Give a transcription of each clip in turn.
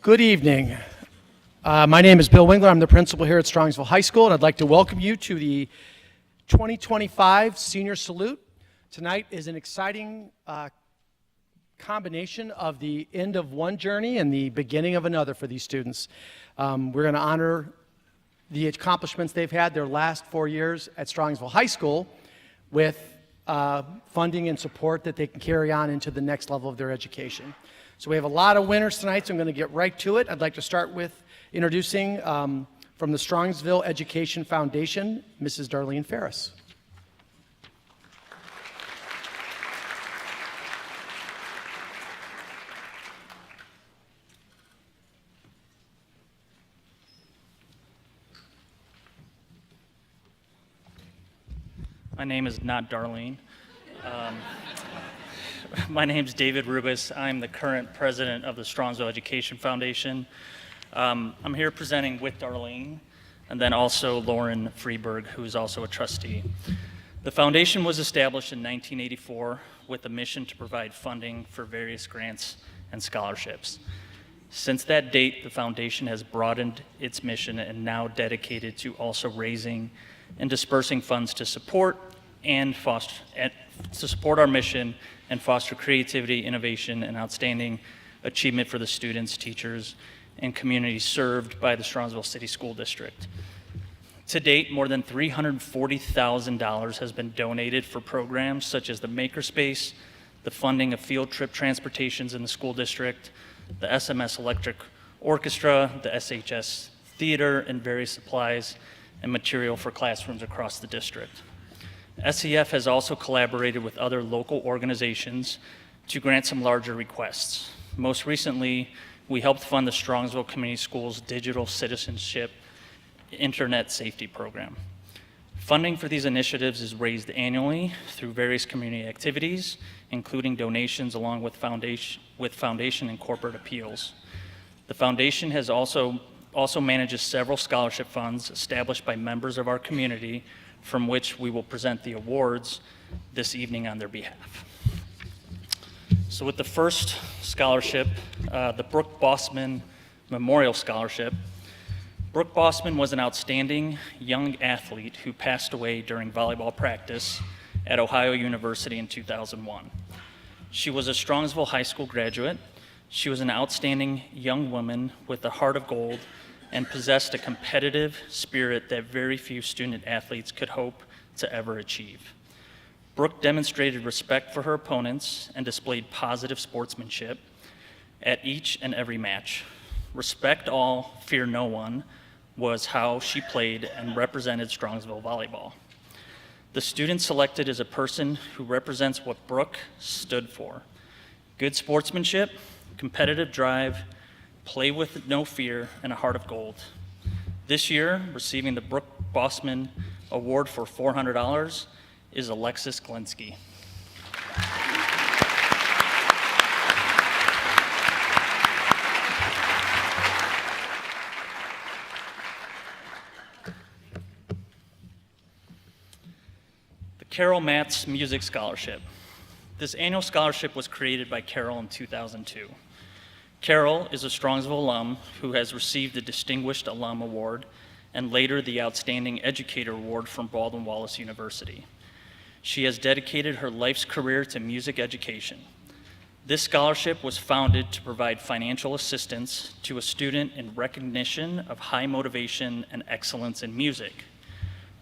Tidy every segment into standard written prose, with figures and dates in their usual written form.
Good evening. My name is Bill Wingler. I'm the principal here at Strongsville High School, and I'd like to welcome you to the 2025 Senior Salute. Tonight is an exciting combination of the end of one journey and the beginning of another for these students. We're going to honor the accomplishments they've had their last 4 years at Strongsville High School with funding and support that they can carry on into the next level of their education. So we have a lot of winners tonight, so I'm going to get right to it. I'd like to start with introducing from the Strongsville Education Foundation, Mrs. Darlene Ferris. My name is not Darlene. My name's David Rubis. I'm the current president of the Strongsville Education Foundation. I'm here presenting with Darlene, and then also Lauren Freeberg, who is also a trustee. The foundation was established in 1984 with a mission to provide funding for various grants and scholarships. Since that date, the foundation has broadened its mission and now dedicated to also raising and dispersing funds to support our mission and foster creativity, innovation, and outstanding achievement for the students, teachers, and communities served by the Strongsville City School District. To date, more than $340,000 has been donated for programs such as the Makerspace, the funding of field trip transportations in the school district, the SMS Electric Orchestra, the SHS Theater, and various supplies and material for classrooms across the district. SEF has also collaborated with other local organizations to grant some larger requests. Most recently, we helped fund the Strongsville Community Schools Digital Citizenship Internet Safety Program. Funding for these initiatives is raised annually through various community activities, including donations along with foundation and corporate appeals. The foundation has also manages several scholarship funds established by members of our community, from which we will present the awards this evening on their behalf. So with the first scholarship, the Brooke Bossman Memorial Scholarship. Brooke Bossman was an outstanding young athlete who passed away during volleyball practice at Ohio University in 2001. She was a Strongsville High School graduate. She was an outstanding young woman with a heart of gold and possessed a competitive spirit that very few student athletes could hope to ever achieve. Brooke demonstrated respect for her opponents and displayed positive sportsmanship at each and every match. Respect all, fear no one was how she played and represented Strongsville volleyball. The student selected is a person who represents what Brooke stood for: good sportsmanship, competitive drive, play with no fear, and a heart of gold. This year, receiving the Brooke Bossman Award for $400 is Alexis Glinsky. The Carol Matz Music Scholarship. This annual scholarship was created by Carol in 2002. Carol is a Strongsville alum who has received the Distinguished Alum Award and later the Outstanding Educator Award from Baldwin-Wallace University. She has dedicated her life's career to music education. This scholarship was founded to provide financial assistance to a student in recognition of high motivation and excellence in music.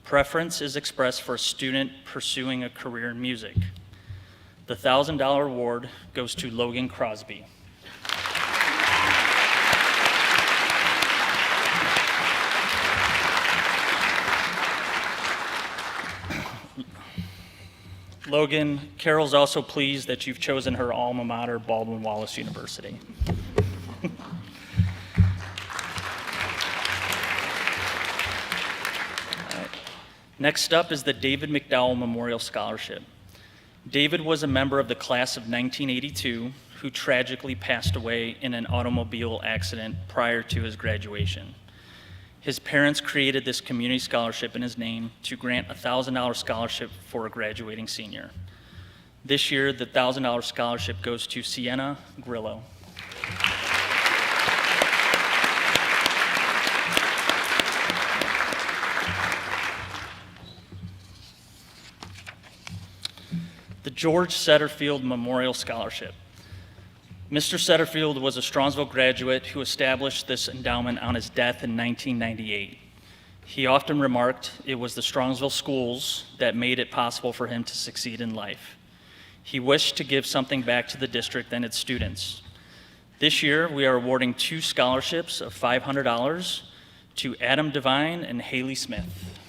Preference is expressed for a student pursuing a career in music. The $1,000 award goes to Logan Crosby. Logan, Carol's also pleased that you've chosen her alma mater, Baldwin-Wallace University. Next up is the David McDowell Memorial Scholarship. David was a member of the class of 1982 who tragically passed away in an automobile accident prior to his graduation. His parents created this community scholarship in his name to grant a $1,000 scholarship for a graduating senior. This year, the $1,000 scholarship goes to Sienna Grillo. the George Setterfield Memorial Scholarship. Mr. Setterfield was a Strongsville graduate who established this endowment on his death in 1998. He often remarked it was the Strongsville schools that made it possible for him to succeed in life. He wished to give something back to the district and its students. This year, we are awarding 2 scholarships of $500 to Adam Devine and Haley Smith.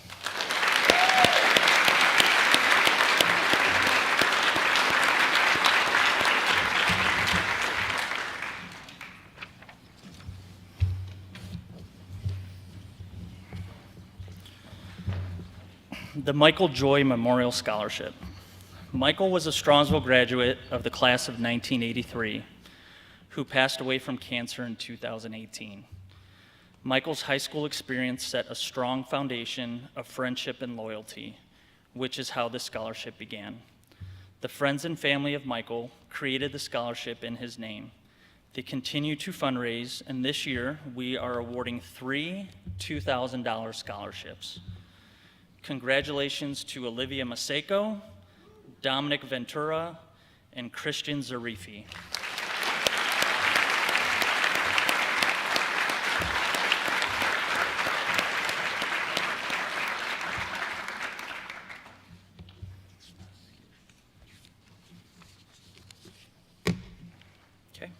The Michael Joy Memorial Scholarship. Michael was a Strongsville graduate of the class of 1983 who passed away from cancer in 2018. Michael's high school experience set a strong foundation of friendship and loyalty, which is how this scholarship began. The friends and family of Michael created the scholarship in his name. They continue to fundraise, and this year we are awarding 3 $2,000 scholarships. Congratulations to Olivia Maseko, Dominic Ventura, and Christian Zarifi. Okay.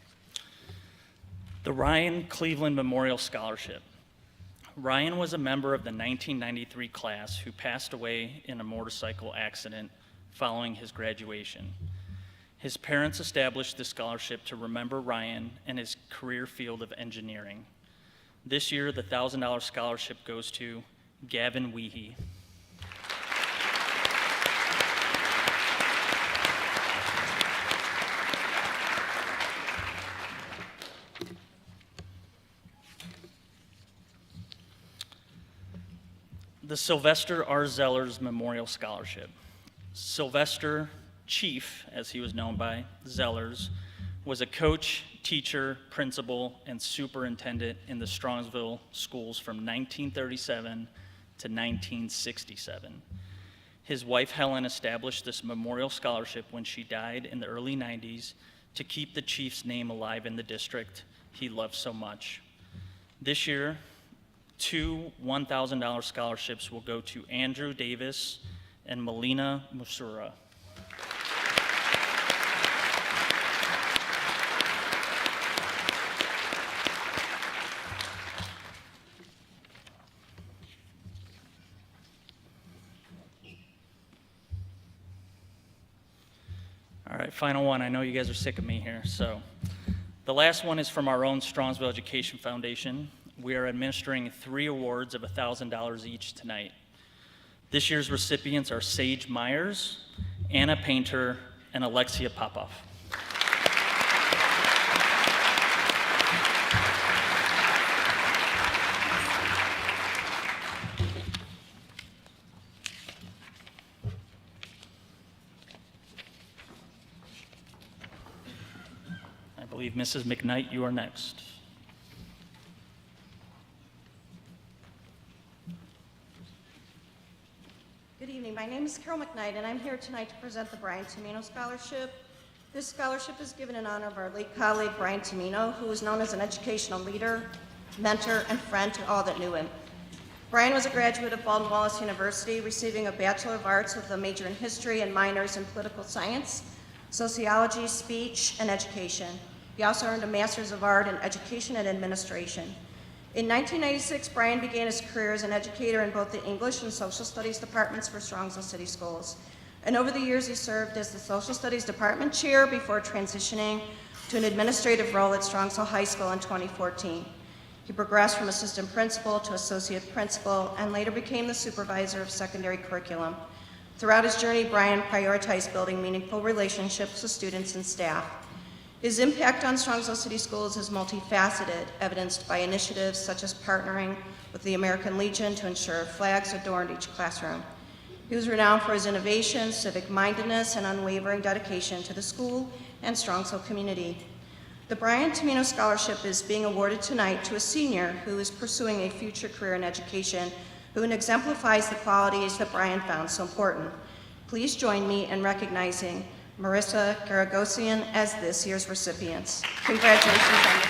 The Ryan Cleveland Memorial Scholarship. Ryan was a member of the 1993 class who passed away in a motorcycle accident following his graduation. His parents established this scholarship to remember Ryan and his career field of engineering. This year, the $1,000 scholarship goes to Gavin Weehee. The Sylvester R. Zellers Memorial Scholarship. Sylvester Chief, as he was known by, Zellers, was a coach, teacher, principal, and superintendent in the Strongsville schools from 1937 to 1967. His wife Helen established this memorial scholarship when she died in the early 90s to keep the Chief's name alive in the district he loved so much. This year, 2 $1,000 scholarships will go to Andrew Davis and Melina Musura. All right, final one. I know you guys are sick of me here. So the last one is from our own Strongsville Education Foundation. We are administering 3 awards of $1,000 each tonight. This year's recipients are Sage Myers, Anna Painter, and Alexia Popov. I believe Mrs. McKnight, you are next. Good evening. My name is Carol McKnight, and I'm here tonight to present the Brian Tamino Scholarship. This scholarship is given in honor of our late colleague, Brian Tamino, who was known as an educational leader, mentor, and friend to all that knew him. Brian was a graduate of Baldwin Wallace University, receiving a Bachelor of Arts with a major in history and minors in political science, sociology, speech, and education. He also earned a Master's of Art in Education and Administration. In 1996, Brian began his career as an educator in both the English and Social Studies departments for Strongsville City Schools. And over the years, he served as the Social Studies Department Chair before transitioning to an administrative role at Strongsville High School in 2014. He progressed from assistant principal to associate principal and later became the supervisor of secondary curriculum. Throughout his journey, Brian prioritized building meaningful relationships with students and staff. His impact on Strongsville City Schools is multifaceted, evidenced by initiatives such as partnering with the American Legion to ensure flags adorned each classroom. He was renowned for his innovation, civic mindedness, and unwavering dedication to the school and Strongsville community. The Brian Tamino Scholarship is being awarded tonight to a senior who is pursuing a future career in education, who exemplifies the qualities that Brian found so important. Please join me in recognizing Marissa Garagosian as this year's recipients. Congratulations on this.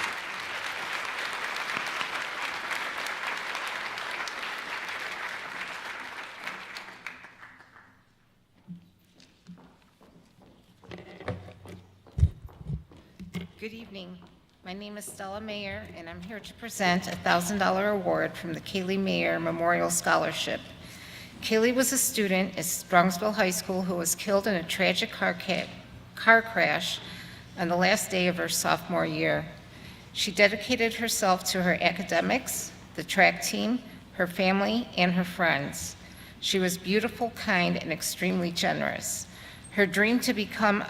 Good evening. My name is Stella Mayer, and I'm here to present a $1,000 award from the Kaylee Mayer Memorial Scholarship. Kaylee was a student at Strongsville High School who was killed in a tragic car crash on the last day of her sophomore year. She dedicated herself to her academics, the track team, her family, and her friends. She was beautiful, kind, and extremely generous. Her dream was to become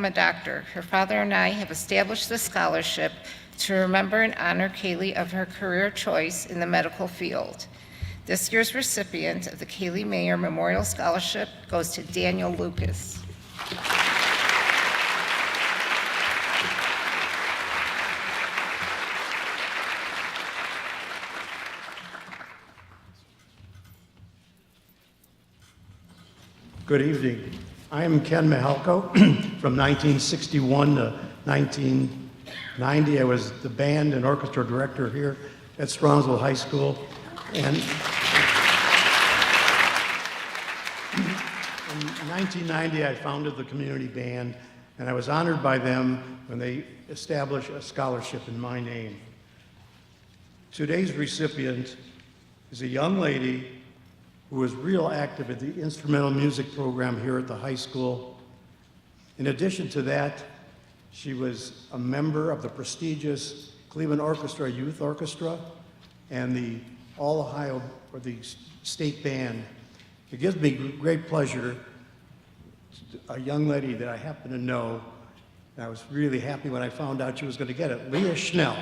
a doctor. Her father and I have established this scholarship to remember and honor Kaylee of her career choice in the medical field. This year's recipient of the Kaylee Mayer Memorial Scholarship goes to Daniel Lucas. Good evening. I am Ken Mihalko. From 1961 to 1990, I was the band and orchestra director here at Strongsville High School. And in 1990, I founded the community band, and I was honored by them when they established a scholarship in my name. Today's recipient is a young lady who was real active at the instrumental music program here at the high school. In addition to that, she was a member of the prestigious Cleveland Orchestra Youth Orchestra and the All-Ohio, or the state band. It gives me great pleasure, a young lady that I happen to know, and I was really happy when I found out she was going to get it, Leah Schnell.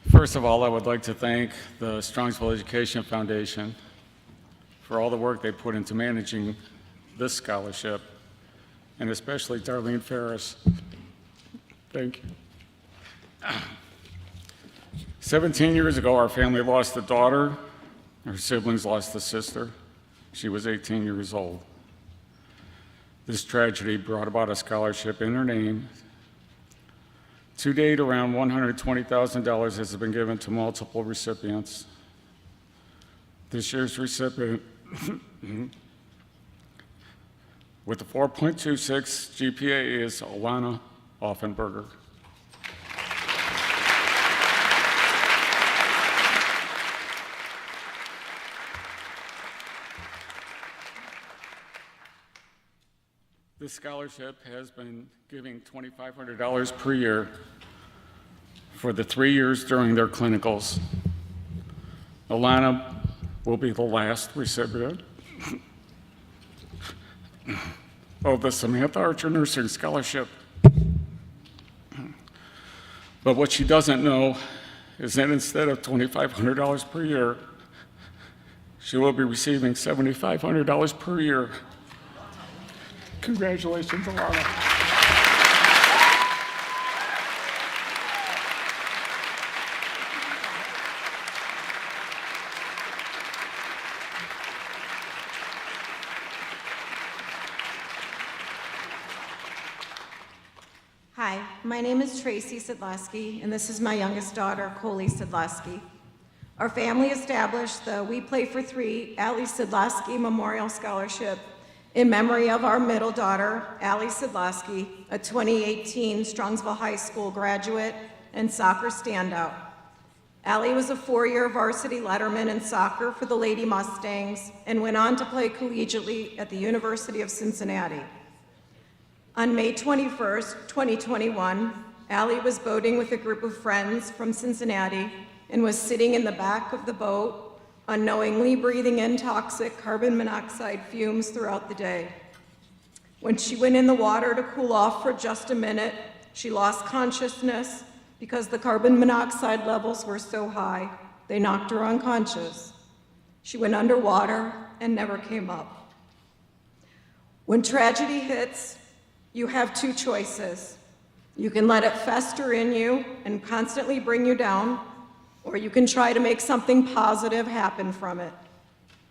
First of all, I would like to thank the Strongsville Education Foundation for all the work they put into managing this scholarship, and especially Darlene Ferris. Thank you. 17 years ago, our family lost a daughter. Her siblings lost a sister. She was 18 years old. This tragedy brought about a scholarship in her name. To date, around $120,000 has been given to multiple recipients. This year's recipient, with a 4.26 GPA, is Alana Offenberger. This scholarship has been giving $2,500 per year for the 3 years during their clinicals. Alana will be the last recipient of the Samantha Archer Nursing Scholarship. But what she doesn't know is that instead of $2,500 per year, she will be receiving $7,500 per year. Congratulations, Alana. Hi, my name is Tracy Sidlowski, and this is my youngest daughter, Coley Sidlowski. Our family established the We Play for Three Allie Sidlowski Memorial Scholarship in memory of our middle daughter, Allie Sidlowski, a 2018 Strongsville High School graduate and soccer standout. Allie was a four-year varsity letterman in soccer for the Lady Mustangs and went on to play collegiately at the University of Cincinnati. On May 21st, 2021, Allie was boating with a group of friends from Cincinnati and was sitting in the back of the boat, unknowingly breathing in toxic carbon monoxide fumes throughout the day. When she went in the water to cool off for just a minute, she lost consciousness because the carbon monoxide levels were so high they knocked her unconscious. She went underwater and never came up. When tragedy hits, you have two choices. You can let it fester in you and constantly bring you down, or you can try to make something positive happen from it.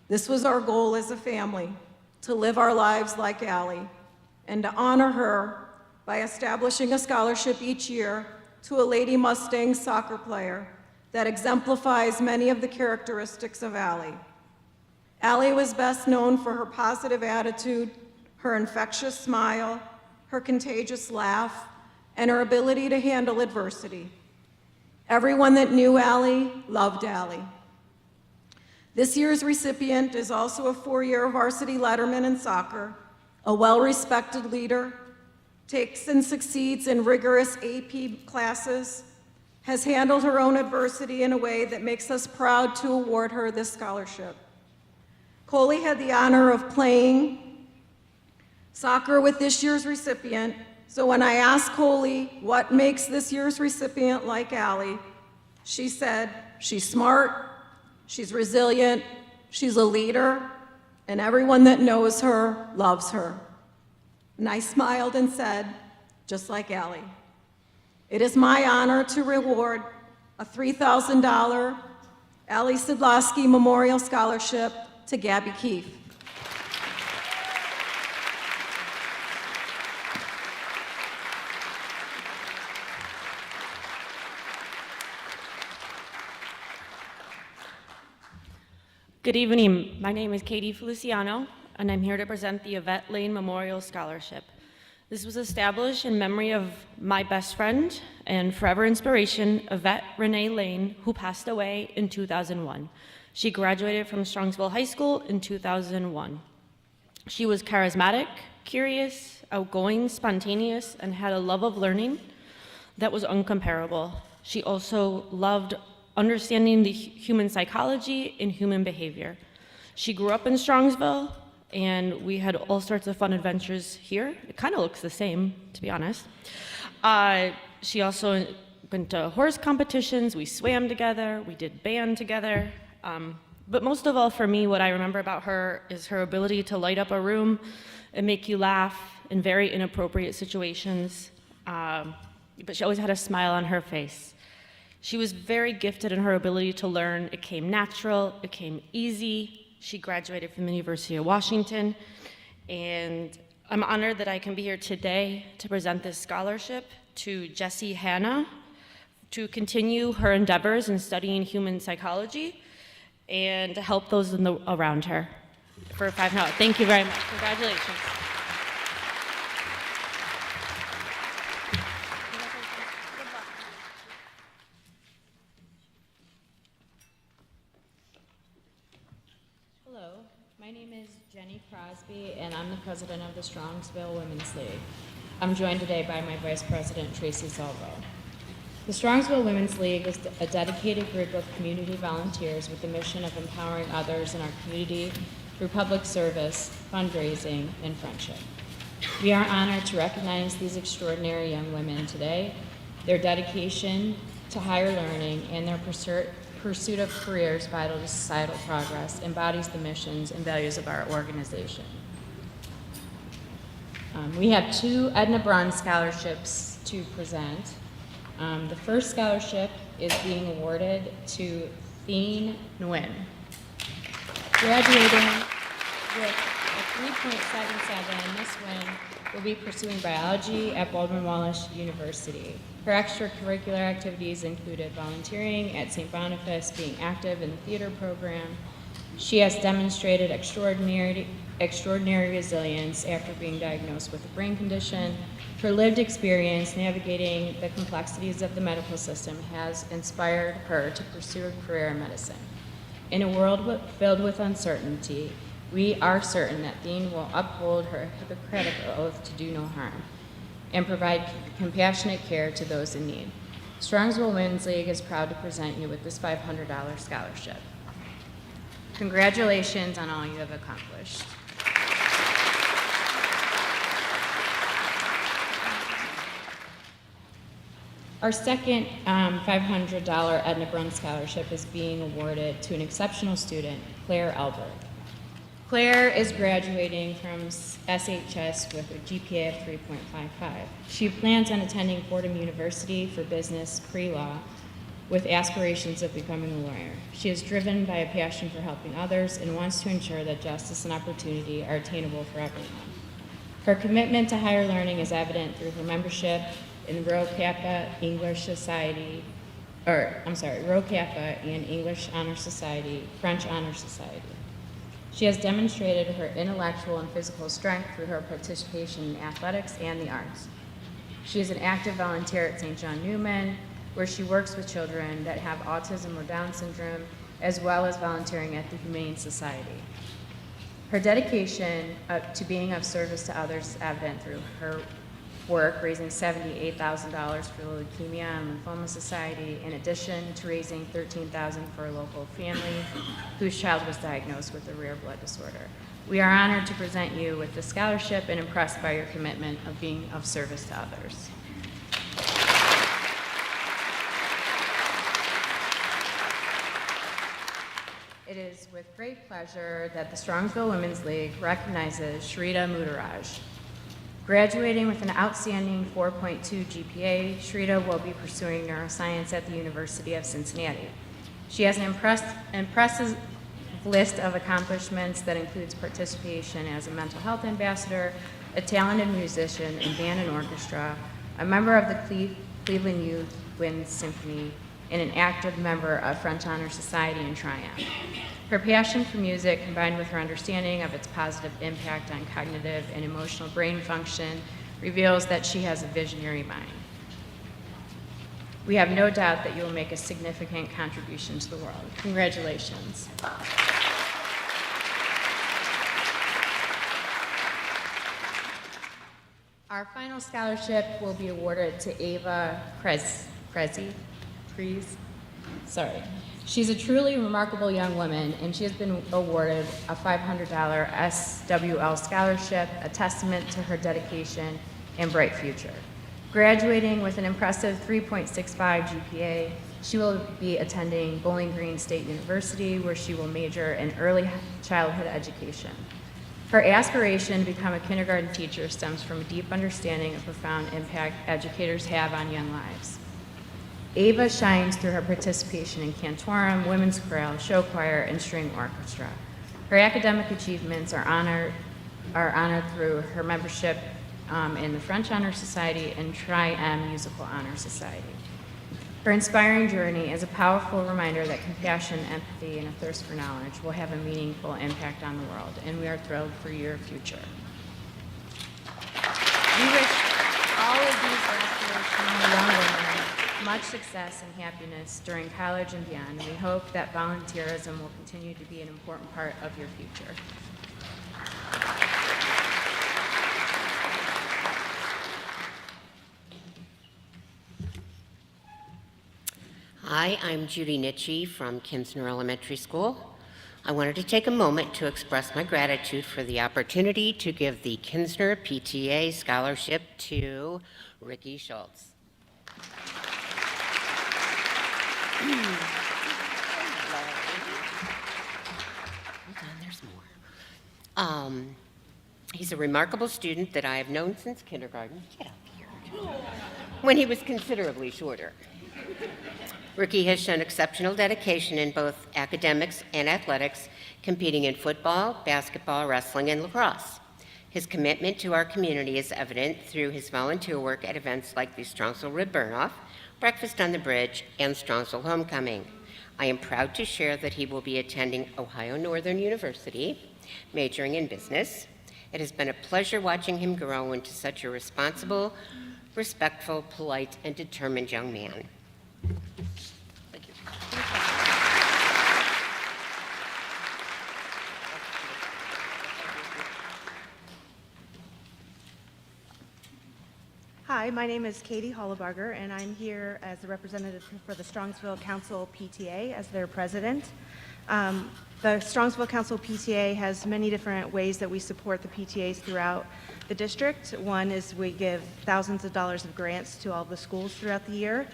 This was our goal as a family, to live our lives like Allie, and to honor her by establishing a scholarship each year to a Lady Mustang soccer player that exemplifies many of the characteristics of Allie. Allie was best known for her positive attitude, her infectious smile, her contagious laugh, and her ability to handle adversity. Everyone that knew Allie loved Allie. This year's recipient is also a four-year varsity letterman in soccer, a well-respected leader, takes and succeeds in rigorous AP classes, has handled her own adversity in a way that makes us proud to award her this scholarship. Coley had the honor of playing soccer with this year's recipient, so when I asked Coley what makes this year's recipient like Allie, she said, she's smart, she's resilient, she's a leader, and everyone that knows her loves her. And I smiled and said, just like Allie. It is my honor to reward a $3,000 Allie Sidlowski Memorial Scholarship to Gabby Keefe. Good evening. My name is Katie Feliciano, and I'm here to present the Yvette Lane Memorial Scholarship. This was established in memory of my best friend and forever inspiration, Yvette Renee Lane, who passed away in 2001. She graduated from Strongsville High School in 2001. She was charismatic, curious, outgoing, spontaneous, and had a love of learning that was incomparable. She also loved understanding the human psychology and human behavior. She grew up in Strongsville, and we had all sorts of fun adventures here. It kind of looks the same, to be honest. She also went to horse competitions, we swam together, we did band together. But most of all for me, what I remember about her is her ability to light up a room and make you laugh in very inappropriate situations. But she always had a smile on her face. She was very gifted in her ability to learn. It came natural, it came easy. She graduated from the University of Washington, and I'm honored that I can be here today to present this scholarship to Jessie Hanna to continue her endeavors in studying human psychology and to help those around her for $500. Thank you very much. Congratulations. Hello, my name is Jenny Crosby, and I'm the president of the Strongsville Women's League. I'm joined today by my vice president, Tracy Salvo. The Strongsville Women's League is a dedicated group of community volunteers with the mission of empowering others in our community through public service, fundraising, and friendship. We are honored to recognize these extraordinary young women today. Their dedication to higher learning and their pursuit of careers vital to societal progress embodies the missions and values of our organization. We have two Edna Braun scholarships to present. The first scholarship is being awarded to Theen Nguyen. Graduating with a 3.77, Miss Nguyen will be pursuing biology at Baldwin-Wallace University. Her extracurricular activities included volunteering at St. Boniface, being active in the theater program. She has demonstrated extraordinary resilience after being diagnosed with a brain condition. Her lived experience navigating the complexities of the medical system has inspired her to pursue a career in medicine. In a world filled with uncertainty, we are certain that Theen will uphold her Hippocratic oath to do no harm and provide compassionate care to those in need. Strongsville Women's League is proud to present you with this $500 scholarship. Congratulations on all you have accomplished. Our second $500 Edna Brun Scholarship is being awarded to an exceptional student, Claire Albert. Claire is graduating from SHS with a GPA of 3.55. She plans on attending Fordham University for business pre-law with aspirations of becoming a lawyer. She is driven by a passion for helping others and wants to ensure that justice and opportunity are attainable for everyone. Her commitment to higher learning is evident through her membership in Rho Kappa English Society, Rho Kappa and English Honor Society, French Honor Society. She has demonstrated her intellectual and physical strength through her participation in athletics and the arts. She is an active volunteer at St. John Newman, where she works with children that have autism or Down syndrome, as well as volunteering at the Humane Society. Her dedication to being of service to others is evident through her work raising $78,000 for the Leukemia and Lymphoma Society, in addition to raising $13,000 for a local family whose child was diagnosed with a rare blood disorder. We are honored to present you with this scholarship and impressed by your commitment of being of service to others. It is with great pleasure that the Strongsville Women's League recognizes Shrita Mudaraj. Graduating with an outstanding 4.2 GPA, Shrita will be pursuing neuroscience at the University of Cincinnati. She has an impressive list of accomplishments that includes participation as a mental health ambassador, a talented musician in band and orchestra, a member of the Cleveland Youth Wind Symphony, and an active member of French Honor Society and Triumph. Her passion for music, combined with her understanding of its positive impact on cognitive and emotional brain function, reveals that she has a visionary mind. We have no doubt that you will make a significant contribution to the world. Congratulations. Our final scholarship will be awarded to Ava Prezi. She's a truly remarkable young woman, and she has been awarded a $500 SWL scholarship, a testament to her dedication and bright future. Graduating with an impressive 3.65 GPA, she will be attending Bowling Green State University, where she will major in early childhood education. Her aspiration to become a kindergarten teacher stems from a deep understanding of profound impact educators have on young lives. Ava shines through her participation in cantorum, women's chorale, show choir, and string orchestra. Her academic achievements are honored through her membership in the French Honor Society and Tri-M Musical Honor Society. Her inspiring journey is a powerful reminder that compassion, empathy, and a thirst for knowledge will have a meaningful impact on the world, and we are thrilled for your future. We wish all of these aspirational young women much success and happiness during college and beyond, and we hope that volunteerism will continue to be an important part of your future. Hi, I'm Judy Nitchie from Kinsner Elementary School. I wanted to take a moment to express my gratitude for the opportunity to give the Kinsner PTA scholarship to Ricky Schultz. Hold on, there's more. He's a remarkable student that I have known since kindergarten. Get up here. When he was considerably shorter. Ricky has shown exceptional dedication in both academics and athletics, competing in football, basketball, wrestling, and lacrosse. His commitment to our community is evident through his volunteer work at events like the Strongsville Rib Burn-Off, Breakfast on the Bridge, and Strongsville Homecoming. I am proud to share that he will be attending Ohio Northern University, majoring in business. It has been a pleasure watching him grow into such a responsible, respectful, polite, and determined young man. Thank you. Hi, my name is Katie Hollabarger, and I'm here as the representative for the Strongsville Council PTA as their president. The Strongsville Council PTA has many different ways that we support the PTAs throughout the district. One is we give thousands of dollars of grants to all the schools throughout the year.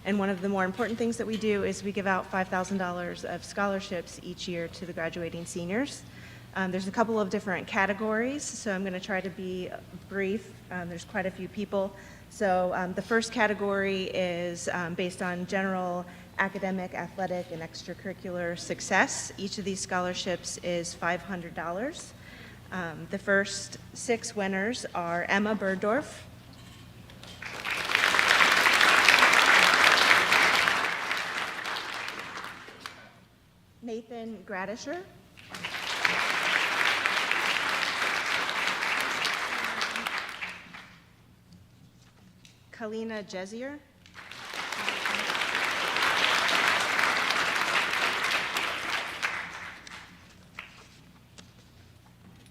And one of the more important things that we do is we give out $5,000 of scholarships each year to the graduating seniors. There's a couple of different categories, so I'm going to try to be brief. There's quite a few people. So the first category is based on general academic, athletic, and extracurricular success. Each of these scholarships is $500. The first 6 winners are Emma Burdorf, Nathan Gradisher, Kalina Jezier,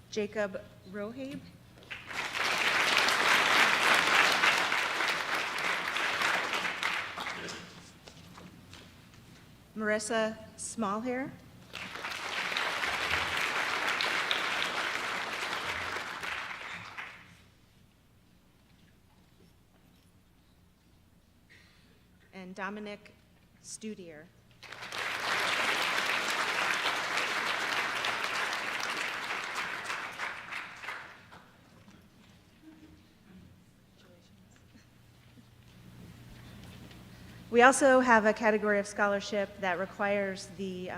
Jacob Rohabe, Marissa Smallhair, and Dominic Studier. We also have a category of scholarship that requires the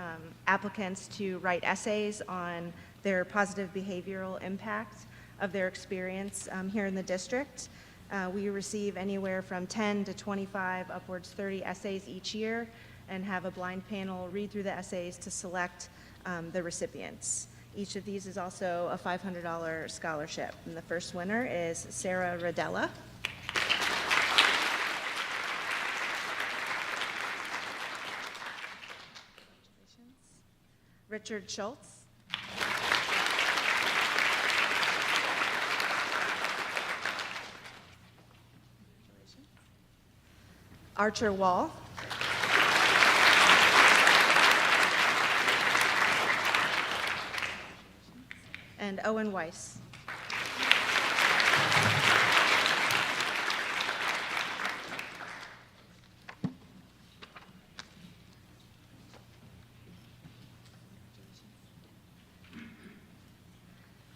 applicants to write essays on their positive behavioral impact of their experience here in the district. We receive anywhere from 10 to 25, upwards 30 essays each year, and have a blind panel read through the essays to select the recipients. Each of these is also a $500 scholarship. And the first winner is Sarah Radella. Richard Schultz. Archer Wall. And Owen Weiss.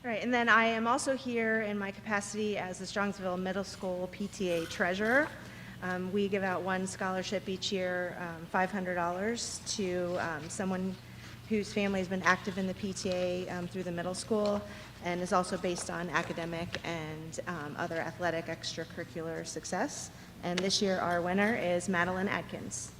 Right, and then I am also here in my capacity as the Strongsville Middle School PTA Treasurer. We give out one scholarship each year, $500 to someone whose family has been active in the PTA through the middle school, and is also based on academic and other athletic extracurricular success. And this year our winner is Madeline Adkins.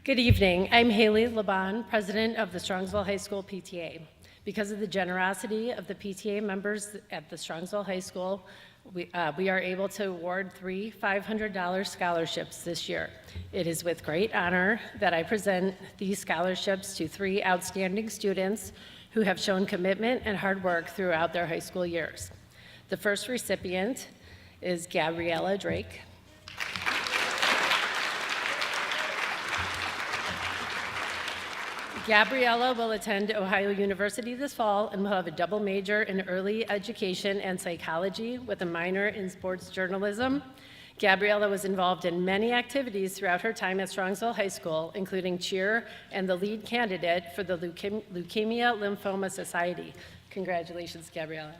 Good evening. I'm Haley Laban, president of the Strongsville High School PTA. Because of the generosity of the PTA members at the Strongsville High School, we are able to award 3 $500 scholarships this year. It is with great honor that I present these scholarships to 3 outstanding students who have shown commitment and hard work throughout their high school years. The first recipient is Gabriella Drake. Gabriella will attend Ohio University this fall and will have a double major in early education and psychology with a minor in sports journalism. Gabriella was involved in many activities throughout her time at Strongsville High School, including cheer and the lead candidate for the Leukemia Lymphoma Society. Congratulations, Gabriella.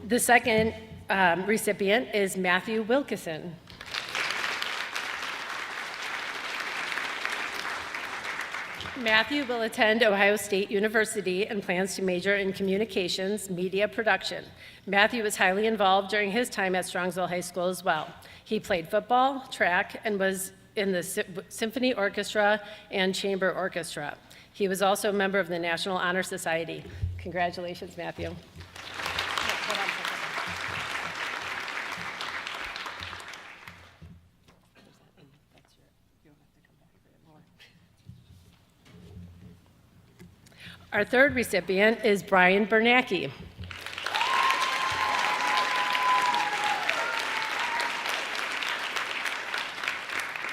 The second recipient is Matthew Wilkison. Matthew will attend Ohio State University and plans to major in communications, media production. Matthew was highly involved during his time at Strongsville High School as well. He played football, track, and was in the symphony orchestra and chamber orchestra. He was also a member of the National Honor Society. Congratulations, Matthew. Our third recipient is Brian Bernacki.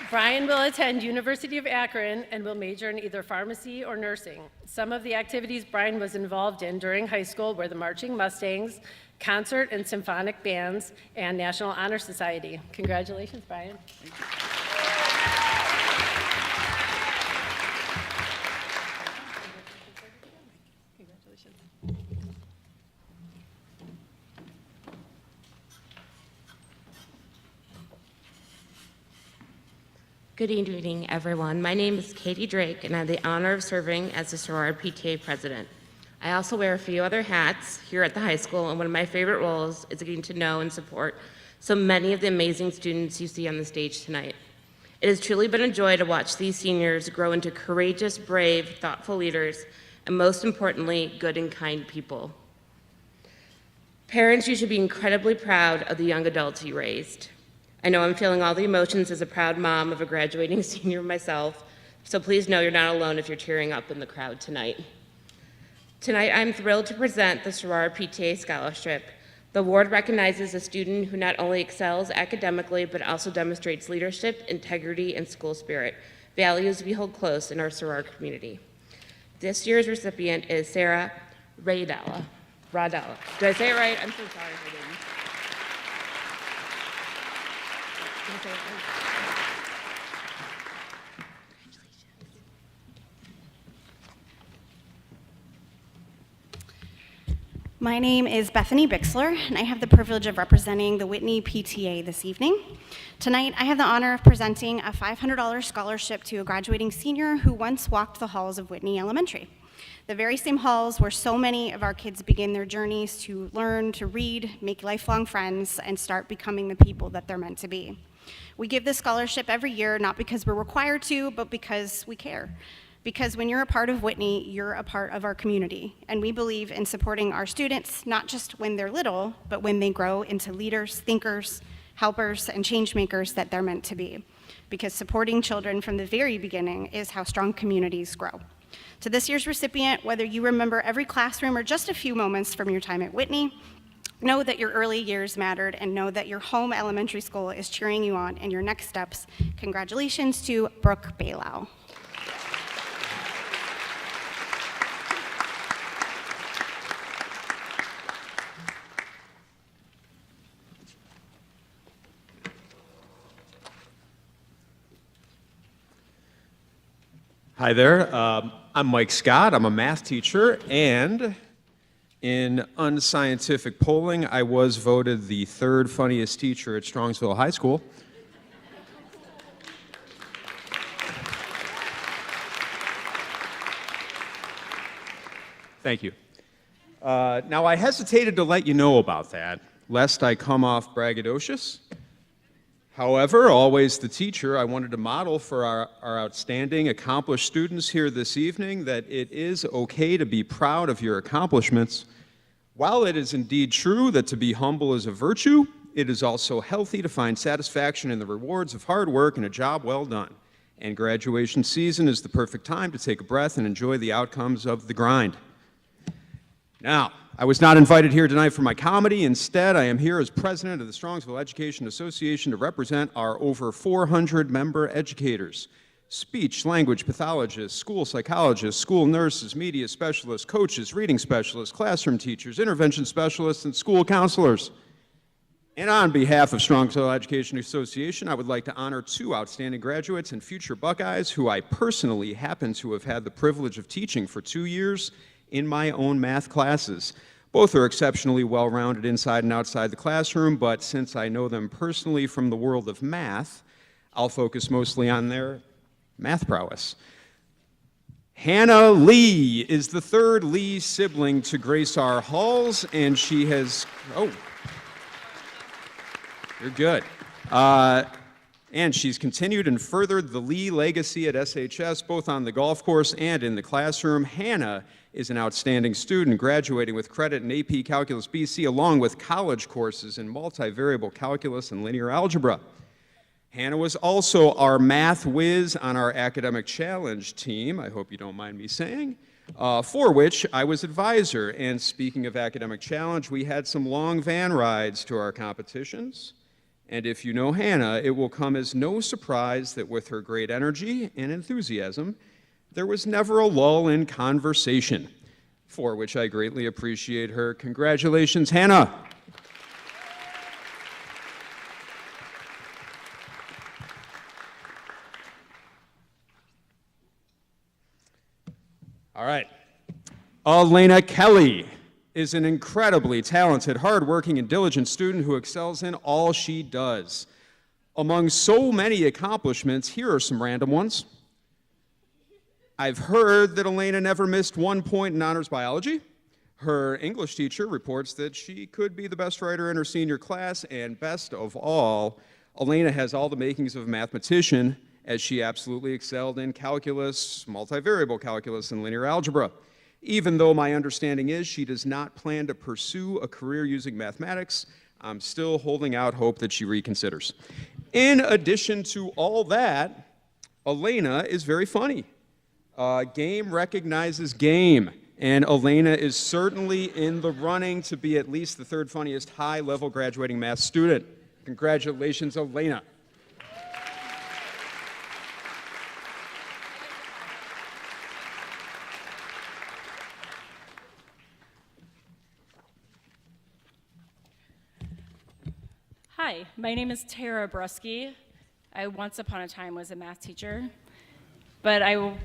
Brian will attend University of Akron and will major in either pharmacy or nursing. Some of the activities Brian was involved in during high school were the Marching Mustangs, concert and symphonic bands, and National Honor Society. Congratulations, Brian. Good evening, everyone. My name is Katie Drake, and I have the honor of serving as the sorority PTA president. I also wear a few other hats here at the high school, and one of my favorite roles is getting to know and support so many of the amazing students you see on the stage tonight. It has truly been a joy to watch these seniors grow into courageous, brave, thoughtful leaders, and most importantly, good and kind people. Parents, you should be incredibly proud of the young adults you raised. I know I'm feeling all the emotions as a proud mom of a graduating senior myself, so please know you're not alone if you're tearing up in the crowd tonight. Tonight, I'm thrilled to present the sorority PTA Scholarship. The award recognizes a student who not only excels academically, but also demonstrates leadership, integrity, and school spirit, values we hold close in our sorority community. This year's recipient is Sarah Radella. Did I say it right? I'm so sorry if I didn't. My name is Bethany Bixler, and I have the privilege of representing the Whitney PTA this evening. Tonight, I have the honor of presenting a $500 scholarship to a graduating senior who once walked the halls of Whitney Elementary. The very same halls where so many of our kids begin their journeys to learn, to read, make lifelong friends, and start becoming the people that they're meant to be. We give this scholarship every year, not because we're required to, but because we care. Because when you're a part of Whitney, you're a part of our community. And we believe in supporting our students, not just when they're little, but when they grow into leaders, thinkers, helpers, and change makers that they're meant to be. Because supporting children from the very beginning is how strong communities grow. To this year's recipient, whether you remember every classroom or just a few moments from your time at Whitney, know that your early years mattered and know that your home elementary school is cheering you on in your next steps. Congratulations to Brooke Bailow. Hi there. I'm Mike Scott. I'm a math teacher, and in unscientific polling, I was voted the third funniest teacher at Strongsville High School. Thank you. Now, I hesitated to let you know about that, lest I come off braggadocious. However, always the teacher, I wanted to model for our outstanding, accomplished students here this evening that it is okay to be proud of your accomplishments. While it is indeed true that to be humble is a virtue, it is also healthy to find satisfaction in the rewards of hard work and a job well done. And graduation season is the perfect time to take a breath and enjoy the outcomes of the grind. Now, I was not invited here tonight for my comedy. Instead, I am here as president of the Strongsville Education Association to represent our over 400 member educators, speech, language pathologists, school psychologists, school nurses, media specialists, coaches, reading specialists, classroom teachers, intervention specialists, and school counselors. And on behalf of Strongsville Education Association, I would like to honor two outstanding graduates and future Buckeyes who I personally happen to have had the privilege of teaching for 2 years in my own math classes. Both are exceptionally well-rounded inside and outside the classroom, but since I know them personally from the world of math, I'll focus mostly on their math prowess. Hannah Lee is the third Lee sibling to grace our halls, and she has, you're good. And she's continued and furthered the Lee legacy at SHS, both on the golf course and in the classroom. Hannah is an outstanding student, graduating with credit in AP Calculus BC, along with college courses in multivariable calculus and linear algebra. Hannah was also our math whiz on our academic challenge team, I hope you don't mind me saying, for which I was advisor. And speaking of academic challenge, we had some long van rides to our competitions. And if you know Hannah, it will come as no surprise that with her great energy and enthusiasm, there was never a lull in conversation, for which I greatly appreciate her. Congratulations, Hannah. All right. Elena Kelly is an incredibly talented, hardworking, and diligent student who excels in all she does. Among so many accomplishments, here are some random ones. I've heard that Elena never missed 1 point in honors biology. Her English teacher reports that she could be the best writer in her senior class, and best of all, Elena has all the makings of a mathematician, as she absolutely excelled in calculus, multivariable calculus, and linear algebra. Even though my understanding is she does not plan to pursue a career using mathematics, I'm still holding out hope that she reconsiders. In addition to all that, Elena is very funny. Game recognizes game, and Elena is certainly in the running to be at least the third funniest high-level graduating math student. Congratulations, Elena. Hi, my name is Tara Brusky. I once upon a time was a math teacher, but I will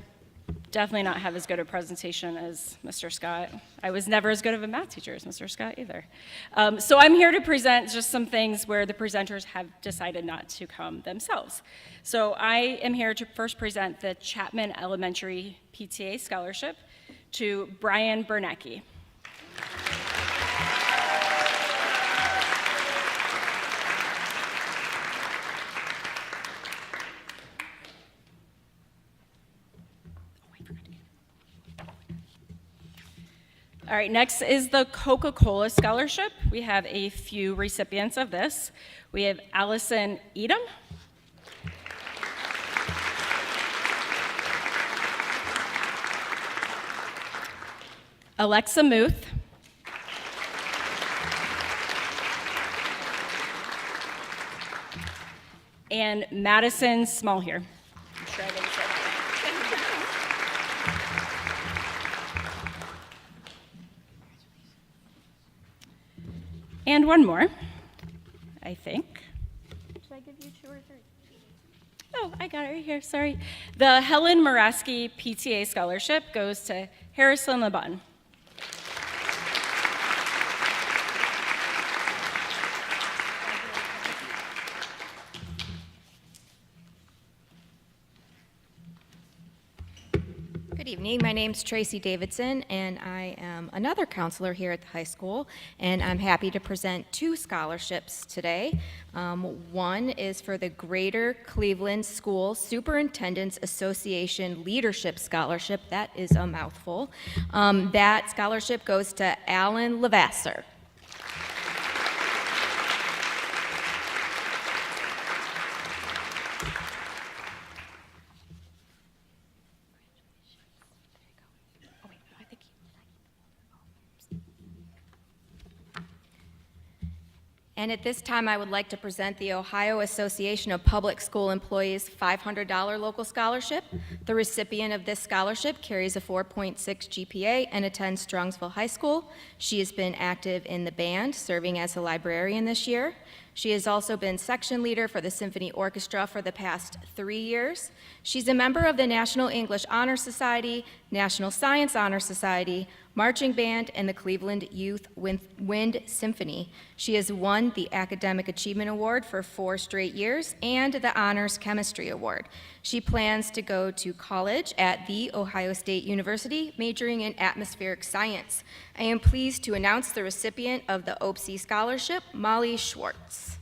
definitely not have as good a presentation as Mr. Scott. I was never as good of a math teacher as Mr. Scott either. So I'm here to present just some things where the presenters have decided not to come themselves. So I am here to first present the Chapman Elementary PTA Scholarship to Brian Bernacki. All right, next is the Coca-Cola Scholarship. We have a few recipients of this. We have Allison Edom. Alexa Muth. And Madison Smallhere. I'm sure I didn't say that. And one more, I think. Should I give you 2 or 3? Oh, I got it right here, sorry. The Helen Muraski PTA Scholarship goes to Harrison LeBun. Good evening. My name's Tracy Davidson, and I am another counselor here at the high school, and I'm happy to present 2 scholarships today. One is for the Greater Cleveland School Superintendents Association Leadership Scholarship. That is a mouthful. That scholarship goes to Alan Levasser. And at this time, I would like to present the Ohio Association of Public School Employees $500 local scholarship. The recipient of this scholarship carries a 4.6 GPA and attends Strongsville High School. She has been active in the band, serving as a librarian this year. She has also been section leader for the Symphony Orchestra for the past 3 years. She's a member of the National English Honor Society, National Science Honor Society, Marching Band, and the Cleveland Youth Wind Symphony. She has won the Academic Achievement Award for 4 straight years and the Honors Chemistry Award. She plans to go to college at The Ohio State University, majoring in atmospheric science. I am pleased to announce the recipient of the OPSI Scholarship, Molly Schwartz.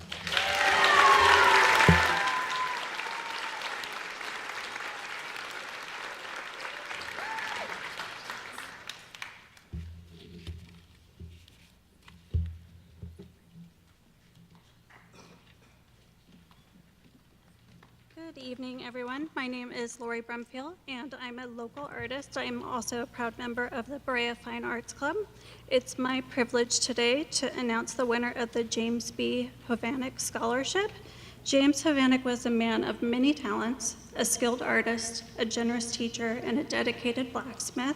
Good evening, everyone. My name is Lori Brumfield, and I'm a local artist. I'm also a proud member of the Berea Fine Arts Club. It's my privilege today to announce the winner of the James B. Hovanek Scholarship. James Hovanek was a man of many talents, a skilled artist, a generous teacher, and a dedicated blacksmith.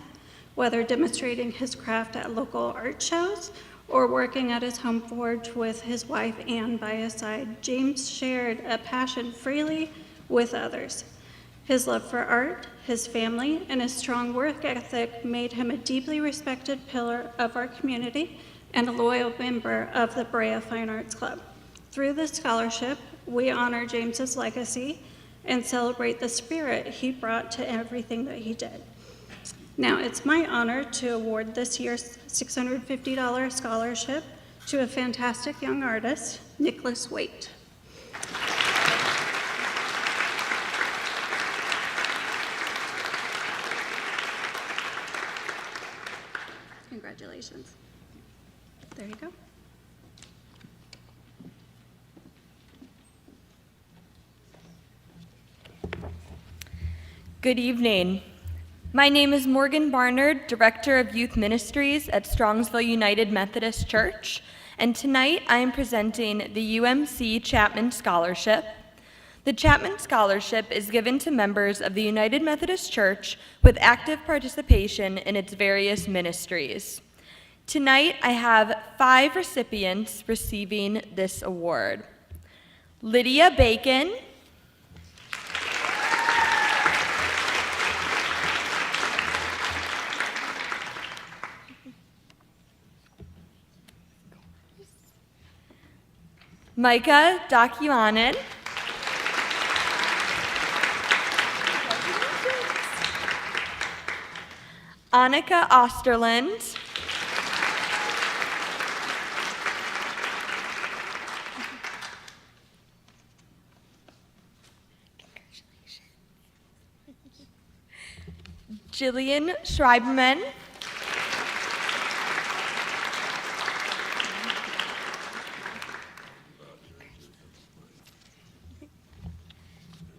Whether demonstrating his craft at local art shows or working at his home forge with his wife Anne by his side, James shared a passion freely with others. His love for art, his family, and his strong work ethic made him a deeply respected pillar of our community and a loyal member of the Berea Fine Arts Club. Through this scholarship, we honor James's legacy and celebrate the spirit he brought to everything that he did. Now, it's my honor to award this year's $650 scholarship to a fantastic young artist, Nicholas Waite. Congratulations. There you go. Good evening. My name is Morgan Barnard, Director of Youth Ministries at Strongsville United Methodist Church, and tonight I am presenting the UMC Chapman Scholarship. The Chapman Scholarship is given to members of the United Methodist Church with active participation in its various ministries. Tonight I have 5 recipients receiving this award. Lydia Bacon, Micah Dakianen, Annika Osterland, Jillian Schreiberman,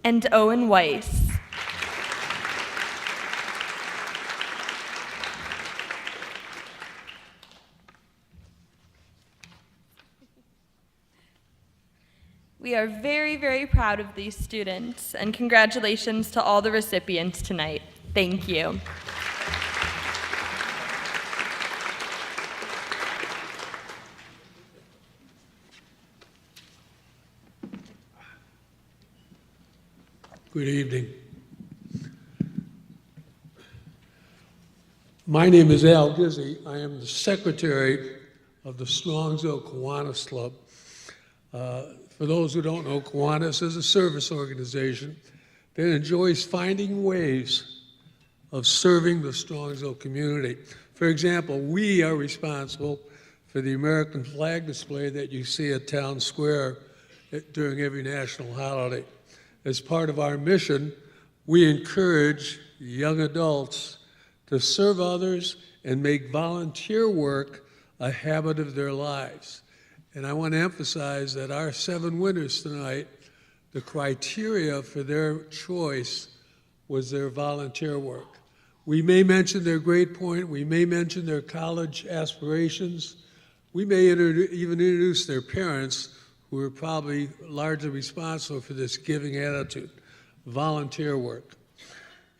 and Owen Weiss. We are very, very proud of these students, and congratulations to all the recipients tonight. Thank you. Good evening. My name is Al Gizzi. I am the secretary of the Strongsville Kiwanis Club. For those who don't know, Kiwanis is a service organization that enjoys finding ways of serving the Strongsville community. For example, we are responsible for the American flag display that you see at Town Square during every national holiday. As part of our mission, we encourage young adults to serve others and make volunteer work a habit of their lives. And I want to emphasize that our 7 winners tonight, the criteria for their choice was their volunteer work. We may mention their grade point, we may mention their college aspirations, we may even introduce their parents, who are probably largely responsible for this giving attitude, volunteer work.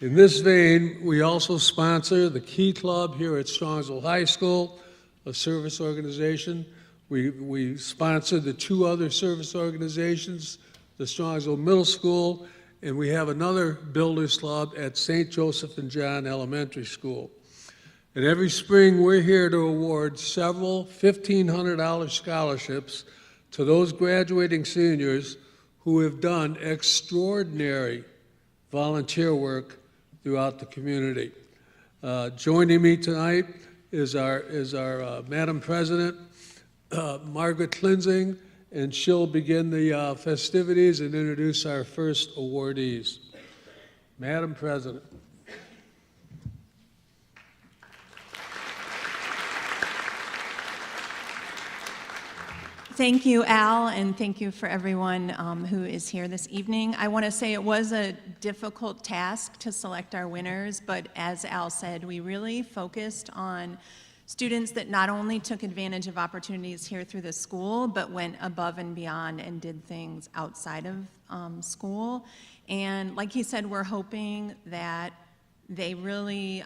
In this vein, we also sponsor the Key Club here at Strongsville High School, a service organization. We sponsor the 2 other service organizations, the Strongsville Middle School, and we have another Builders Club at St. Joseph and John Elementary School. And every spring, we're here to award several $1,500 scholarships to those graduating seniors who have done extraordinary volunteer work throughout the community. Joining me tonight is our Madam President, Margaret Klinzing, and she'll begin the festivities and introduce our first awardees. Madam President. Thank you, Al, and thank you for everyone who is here this evening. I want to say it was a difficult task to select our winners, but as Al said, we really focused on students that not only took advantage of opportunities here through the school, but went above and beyond and did things outside of school. And like he said, we're hoping that they really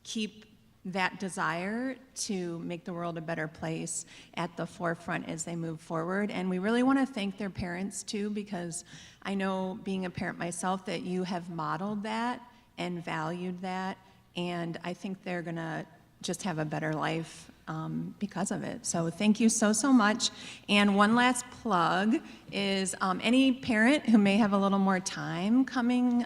keep that desire to make the world a better place at the forefront as they move forward. And we really want to thank their parents too, because I know, being a parent myself, that you have modeled that and valued that, and I think they're gonna just have a better life because of it. So thank you so, so much. And one last plug is any parent who may have a little more time coming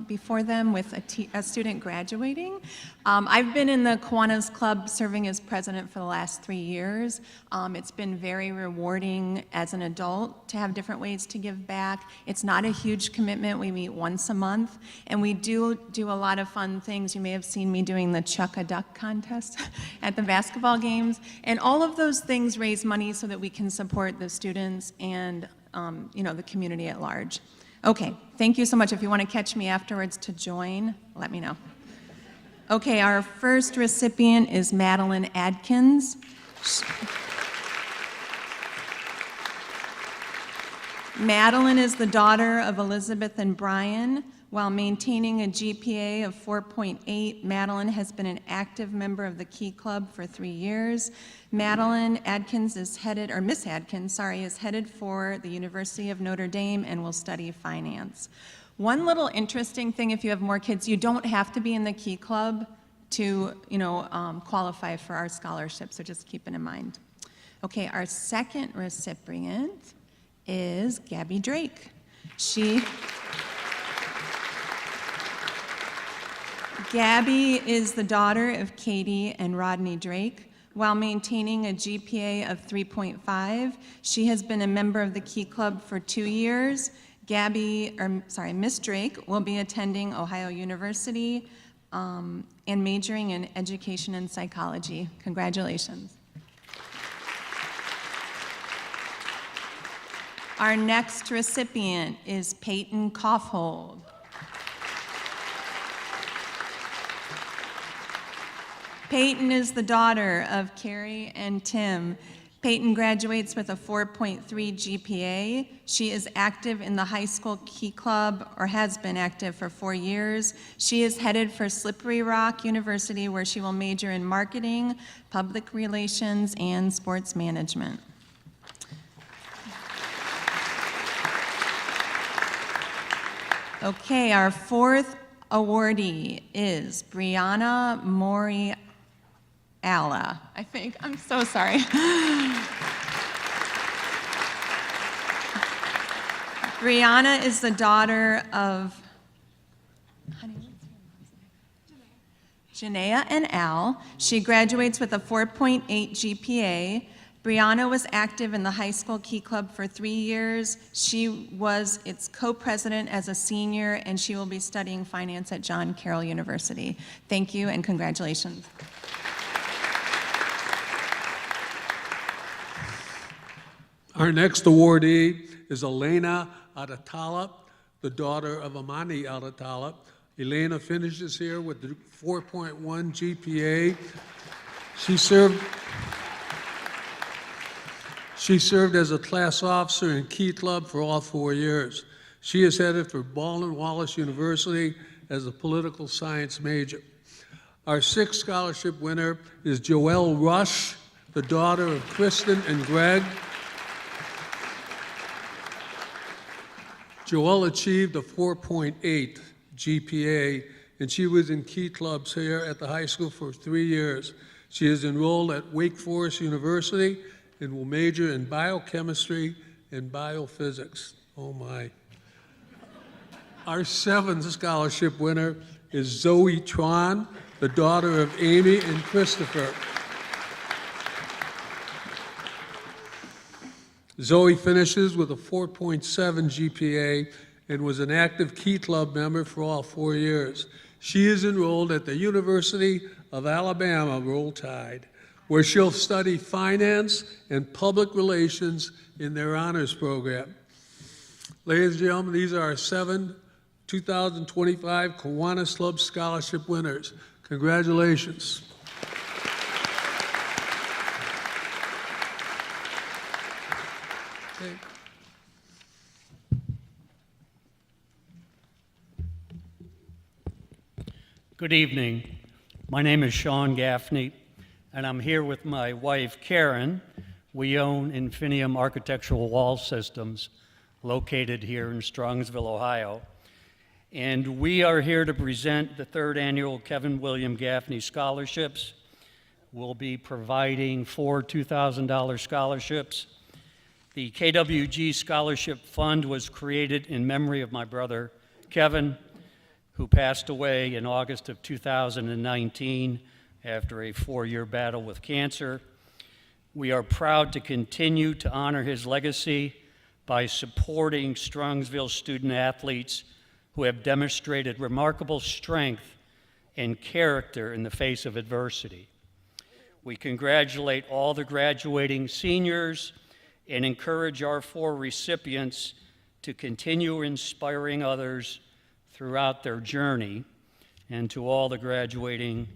before them with a student graduating. I've been in the Kiwanis Club serving as president for the last 3 years. It's been very rewarding as an adult to have different ways to give back. It's not a huge commitment. We meet once a month, and we do a lot of fun things. You may have seen me doing the Chuck a Duck contest at the basketball games, and all of those things raise money so that we can support the students and the community at large. Okay, thank you so much. If you want to catch me afterwards to join, let me know. Okay, our first recipient is Madeline Adkins. Madeline is the daughter of Elizabeth and Brian. While maintaining a GPA of 4.8, Madeline has been an active member of the Key Club for 3 years. Madeline Adkins is headed, or Miss Adkins, sorry, is headed for the University of Notre Dame and will study finance. One little interesting thing, if you have more kids, you don't have to be in the Key Club to, qualify for our scholarship, so just keep it in mind. Okay, our second recipient is Gabby Drake. Gabby is the daughter of Katie and Rodney Drake. While maintaining a GPA of 3.5, she has been a member of the Key Club for 2 years. Miss Drake will be attending Ohio University and majoring in education and psychology. Congratulations. Our next recipient is Peyton Kaufhold. Peyton is the daughter of Carrie and Tim. Peyton graduates with a 4.3 GPA. She is active in the high school Key Club, or has been active for 4 years. She is headed for Slippery Rock University, where she will major in marketing, public relations, and sports management. Okay, our fourth awardee is Brianna Moriala, I think. I'm so sorry. Brianna is the daughter of Janaea and Al. She graduates with a 4.8 GPA. Brianna was active in the high school Key Club for 3 years. She was its co-president as a senior, and she will be studying finance at John Carroll University. Thank you and congratulations. Our next awardee is Elena Adatala, the daughter of Amani Adatala. Elena finishes here with the 4.1 GPA. She served as a class officer in Key Club for all 4 years. She is headed for Baldwin Wallace University as a political science major. Our sixth scholarship winner is Joelle Rush, the daughter of Kristen and Greg. Joelle achieved a 4.8 GPA, and she was in Key Clubs here at the high school for 3 years. She is enrolled at Wake Forest University and will major in biochemistry and biophysics. Oh my. Our seventh scholarship winner is Zoe Tron, the daughter of Amy and Christopher. Zoe finishes with a 4.7 GPA and was an active Key Club member for all 4 years. She is enrolled at the University of Alabama, Roll Tide, where she'll study finance and public relations in their honors program. Ladies and gentlemen, these are our 7 2025 Kiwanis Club Scholarship winners. Congratulations. Okay. Good evening. My name is Sean Gaffney, and I'm here with my wife, Karen. We own Infinium Architectural Wall Systems, located here in Strongsville, Ohio. And we are here to present the 3rd annual Kevin William Gaffney Scholarships. We'll be providing 4 $2,000 scholarships. The KWG Scholarship Fund was created in memory of my brother, Kevin, who passed away in August of 2019 after a 4-year battle with cancer. We are proud to continue to honor his legacy by supporting Strongsville student athletes who have demonstrated remarkable strength and character in the face of adversity. We congratulate all the graduating seniors and encourage our 4 recipients to continue inspiring others throughout their journey. And to all the graduating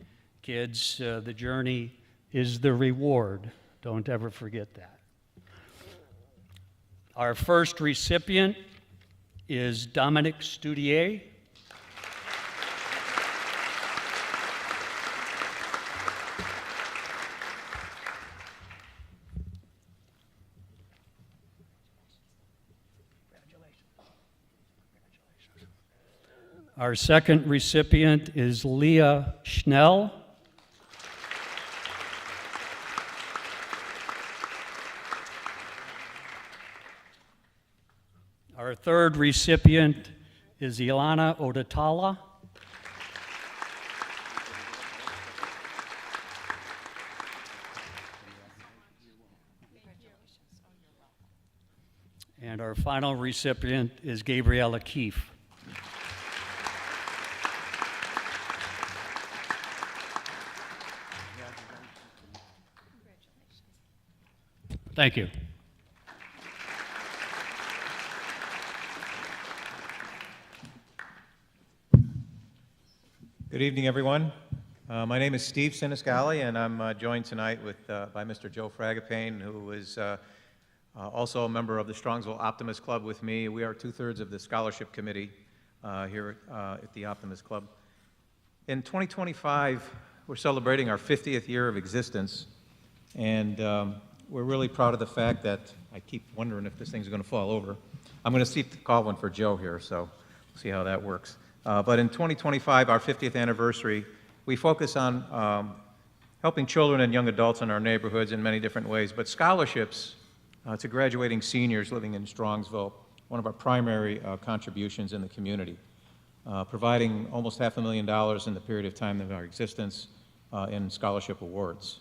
kids, the journey is the reward. Don't ever forget that. Our first recipient is Dominic Studier. Our second recipient is Leah Schnell. Our third recipient is Ilana Odatala. And our final recipient is Gabriella Keefe. Thank you. Good evening, everyone. My name is Steve Siniscali, and I'm joined tonight by Mr. Joe Fragapane, who is also a member of the Strongsville Optimist Club with me. We are 2/3 of the scholarship committee here at the Optimist Club. In 2025, we're celebrating our 50th year of existence, and we're really proud of the fact that I keep wondering if this thing's going to fall over. I'm going to see to call one for Joe here, so we'll see how that works. But in 2025, our 50th anniversary, we focus on helping children and young adults in our neighborhoods in many different ways, but scholarships to graduating seniors living in Strongsville, one of our primary contributions in the community, providing almost $500,000 in the period of time of our existence in scholarship awards.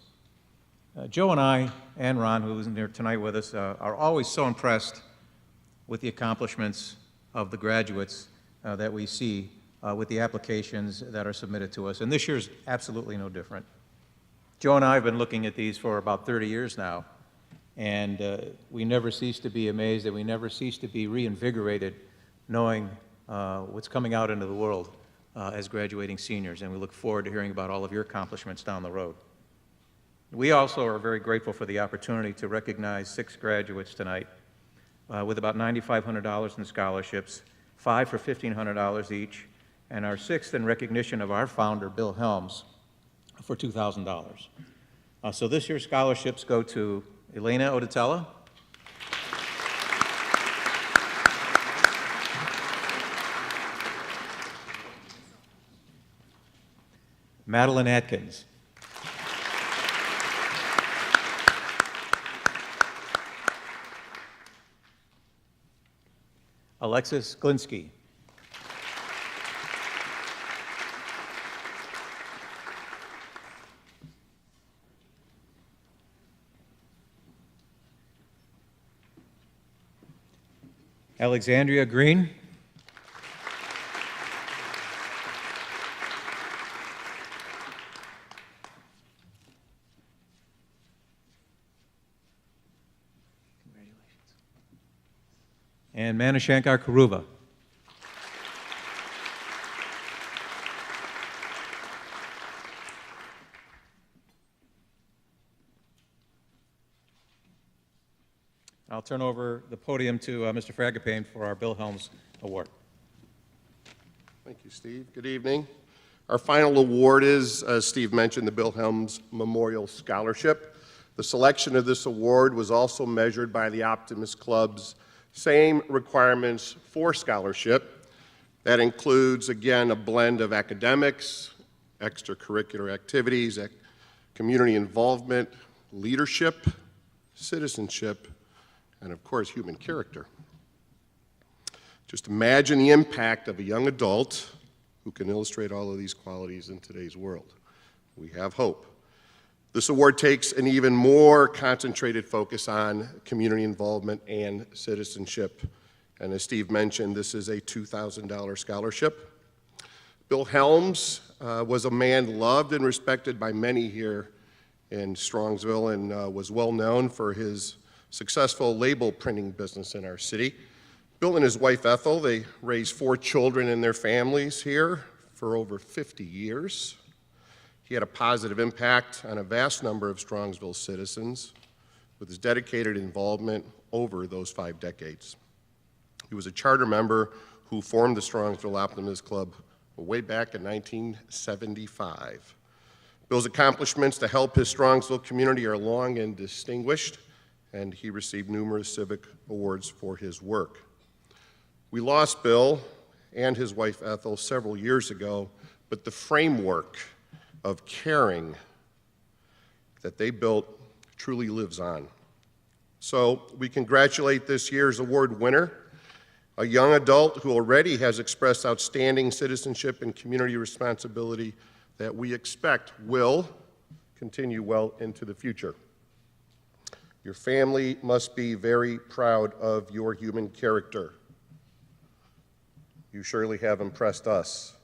Joe and I, and Ron, who isn't here tonight with us, are always so impressed with the accomplishments of the graduates that we see with the applications that are submitted to us, and this year's absolutely no different. Joe and I have been looking at these for about 30 years now, and we never cease to be amazed, and we never cease to be reinvigorated knowing what's coming out into the world as graduating seniors, and we look forward to hearing about all of your accomplishments down the road. We also are very grateful for the opportunity to recognize 6 graduates tonight with about $9,500 in scholarships, 5 for $1,500 each, and our 6th in recognition of our founder, Bill Helms, for $2,000. So this year's scholarships go to Elena Odatella, Madeline Atkins, Alexis Glinsky, Alexandria Green, and Manashankar Karuva. I'll turn over the podium to Mr. Fragapane for our Bill Helms Award. Thank you, Steve. Good evening. Our final award is, as Steve mentioned, the Bill Helms Memorial Scholarship. The selection of this award was also measured by the Optimist Club's same requirements for scholarship. That includes, again, a blend of academics, extracurricular activities, community involvement, leadership, citizenship, and of course, human character. Just imagine the impact of a young adult who can illustrate all of these qualities in today's world. We have hope. This award takes an even more concentrated focus on community involvement and citizenship. And as Steve mentioned, this is a $2,000 scholarship. Bill Helms was a man loved and respected by many here in Strongsville and was well known for his successful label printing business in our city. Bill and his wife Ethel, they raised 4 children and their families here for over 50 years. He had a positive impact on a vast number of Strongsville citizens with his dedicated involvement over those 5 decades. He was a charter member who formed the Strongsville Optimist Club way back in 1975. Bill's accomplishments to help his Strongsville community are long and distinguished, and he received numerous civic awards for his work. We lost Bill and his wife Ethel several years ago, but the framework of caring that they built truly lives on. So we congratulate this year's award winner, a young adult who already has expressed outstanding citizenship and community responsibility that we expect will continue well into the future. Your family must be very proud of your human character. You surely have impressed us.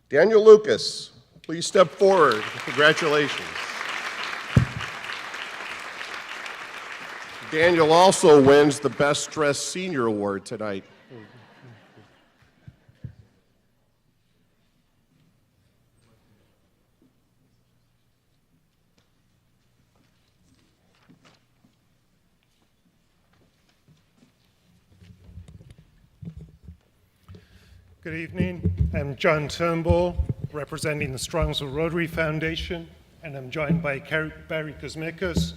Daniel Lucas, please step forward. Congratulations. Daniel also wins the Best Dressed Senior Award tonight. Good evening. I'm John Turnbull, representing the Strongsville Rotary Foundation, and I'm joined by Barry Kosmikas,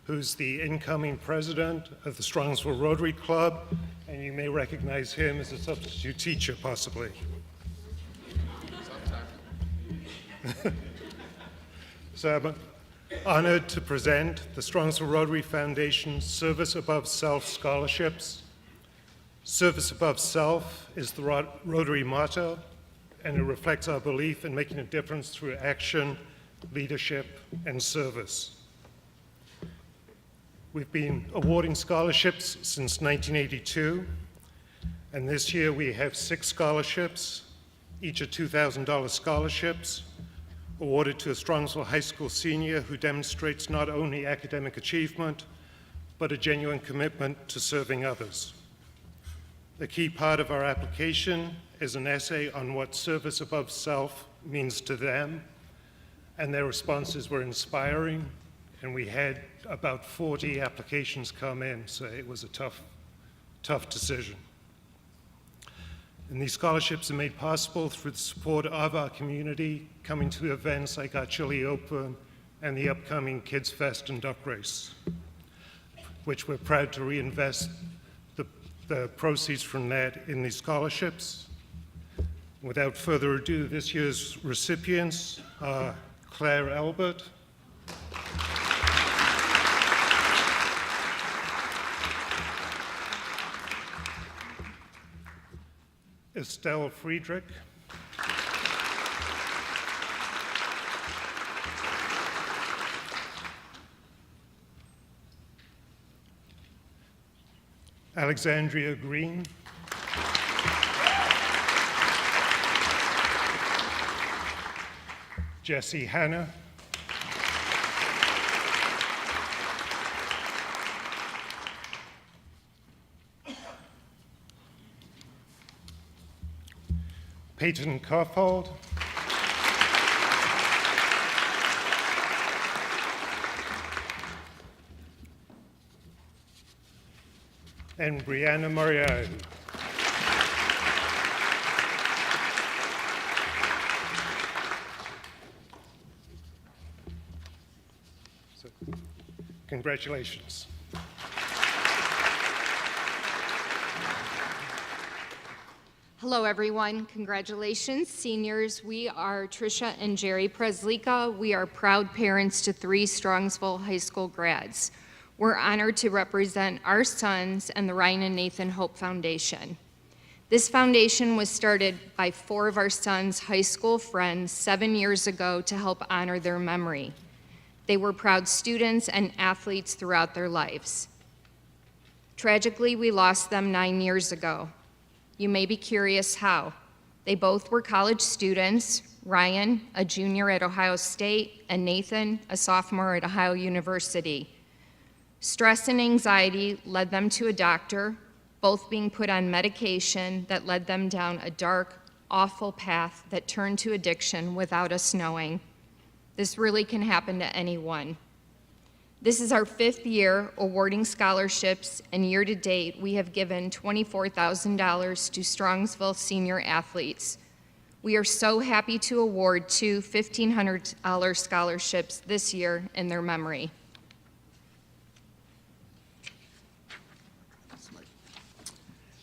who's the incoming president of the Strongsville Rotary Club, and you may recognize him as a substitute teacher, possibly. So I'm honored to present the Strongsville Rotary Foundation Service Above Self Scholarships. Service above self is the Rotary motto, and it reflects our belief in making a difference through action, leadership, and service. We've been awarding scholarships since 1982, and this year we have 6 scholarships, each are $2,000 scholarships, awarded to a Strongsville High School senior who demonstrates not only academic achievement, but a genuine commitment to serving others. The key part of our application is an essay on what service above self means to them, and their responses were inspiring, and we had about 40 applications come in, so it was a tough decision. And these scholarships are made possible through the support of our community, coming to events like our Chili Open and the upcoming Kids Fest and Duck Race, which we're proud to reinvest the proceeds from that in these scholarships. Without further ado, this year's recipients are Claire Albert, Estelle Friedrich, Alexandria Green, Jesse Hanna, Peyton Carfold, and Brianna Moriarty. So, congratulations. Hello, everyone. Congratulations, seniors. We are Tricia and Jerry Preslika. We are proud parents to 3 Strongsville High School grads. We're honored to represent our sons and the Ryan and Nathan Hope Foundation. This foundation was started by 4 of our sons' high school friends 7 years ago to help honor their memory. They were proud students and athletes throughout their lives. Tragically, we lost them 9 years ago. You may be curious how. They both were college students, Ryan, a junior at Ohio State, and Nathan, a sophomore at Ohio University. Stress and anxiety led them to a doctor, both being put on medication that led them down a dark, awful path that turned to addiction without us knowing. This really can happen to anyone. This is our 5th year awarding scholarships, and year to date, we have given $24,000 to Strongsville senior athletes. We are so happy to award 2 $1,500 scholarships this year in their memory.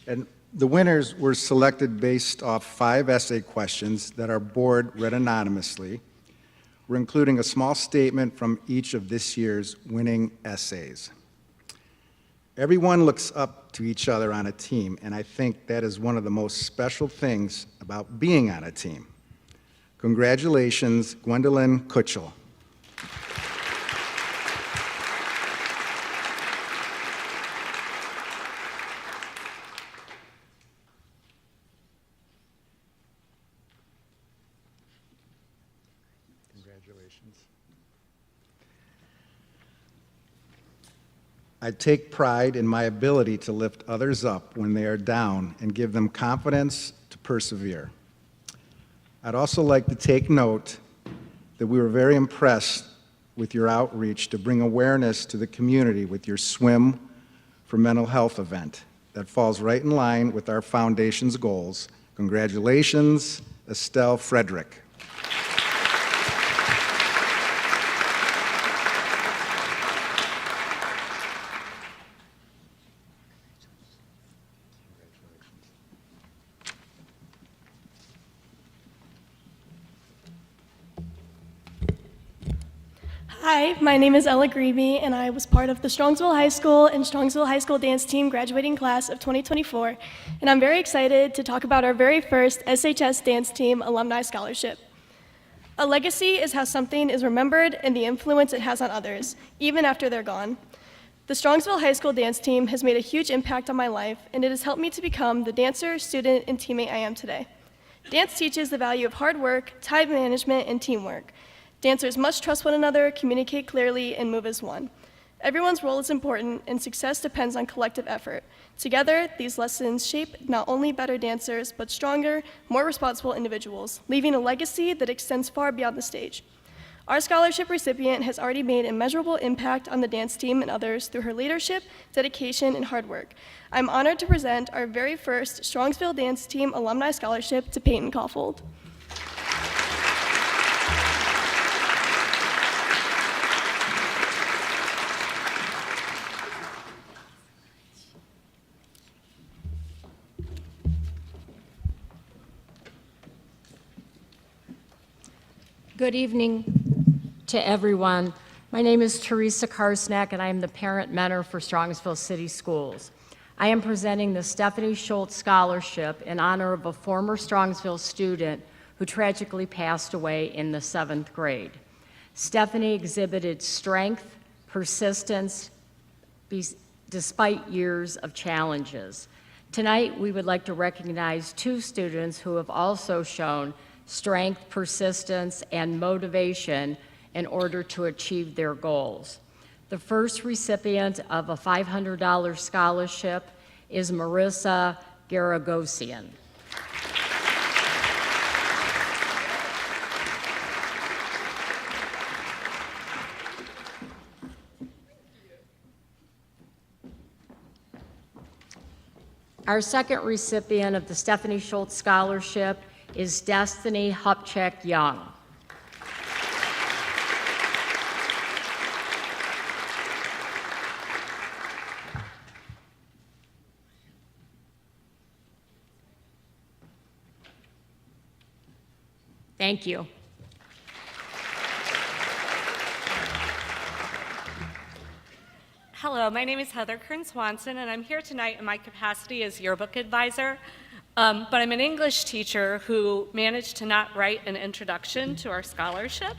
And the winners were selected based off 5 essay questions that our board read anonymously. We're including a small statement from each of this year's winning essays. Everyone looks up to each other on a team, and I think that is one of the most special things about being on a team. Congratulations, Gwendolyn Kutchell. I take pride in my ability to lift others up when they are down and give them confidence to persevere. I'd also like to take note that we were very impressed with your outreach to bring awareness to the community with your Swim for Mental Health event. That falls right in line with our foundation's goals. Congratulations, Estelle Frederick. Hi, my name is Ella Grebe, and I was part of the Strongsville High School and Strongsville High School dance team graduating class of 2024, and I'm very excited to talk about our very first SHS Dance Team Alumni Scholarship. A legacy is how something is remembered and the influence it has on others, even after they're gone. The Strongsville High School dance team has made a huge impact on my life, and it has helped me to become the dancer, student, and teammate I am today. Dance teaches the value of hard work, time management, and teamwork. Dancers must trust one another, communicate clearly, and move as one. Everyone's role is important, and success depends on collective effort. Together, these lessons shape not only better dancers, but stronger, more responsible individuals, leaving a legacy that extends far beyond the stage. Our scholarship recipient has already made a measurable impact on the dance team and others through her leadership, dedication, and hard work. I'm honored to present our very first Strongsville Dance Team Alumni Scholarship to Peyton Caulfield. Good evening to everyone. My name is Teresa Karsnack, and I am the parent mentor for Strongsville City Schools. I am presenting the Stephanie Schultz Scholarship in honor of a former Strongsville student who tragically passed away in the 7th grade. Stephanie exhibited strength, persistence, despite years of challenges. Tonight, we would like to recognize 2 students who have also shown strength, persistence, and motivation in order to achieve their goals. The first recipient of a $500 scholarship is Marissa Garagosian. Our second recipient of the Stephanie Schultz Scholarship is Destiny Hupcheck Young. Thank you. Hello, my name is Heather Kern-Swanson, and I'm here tonight in my capacity as yearbook advisor. But I'm an English teacher who managed to not write an introduction to our scholarship.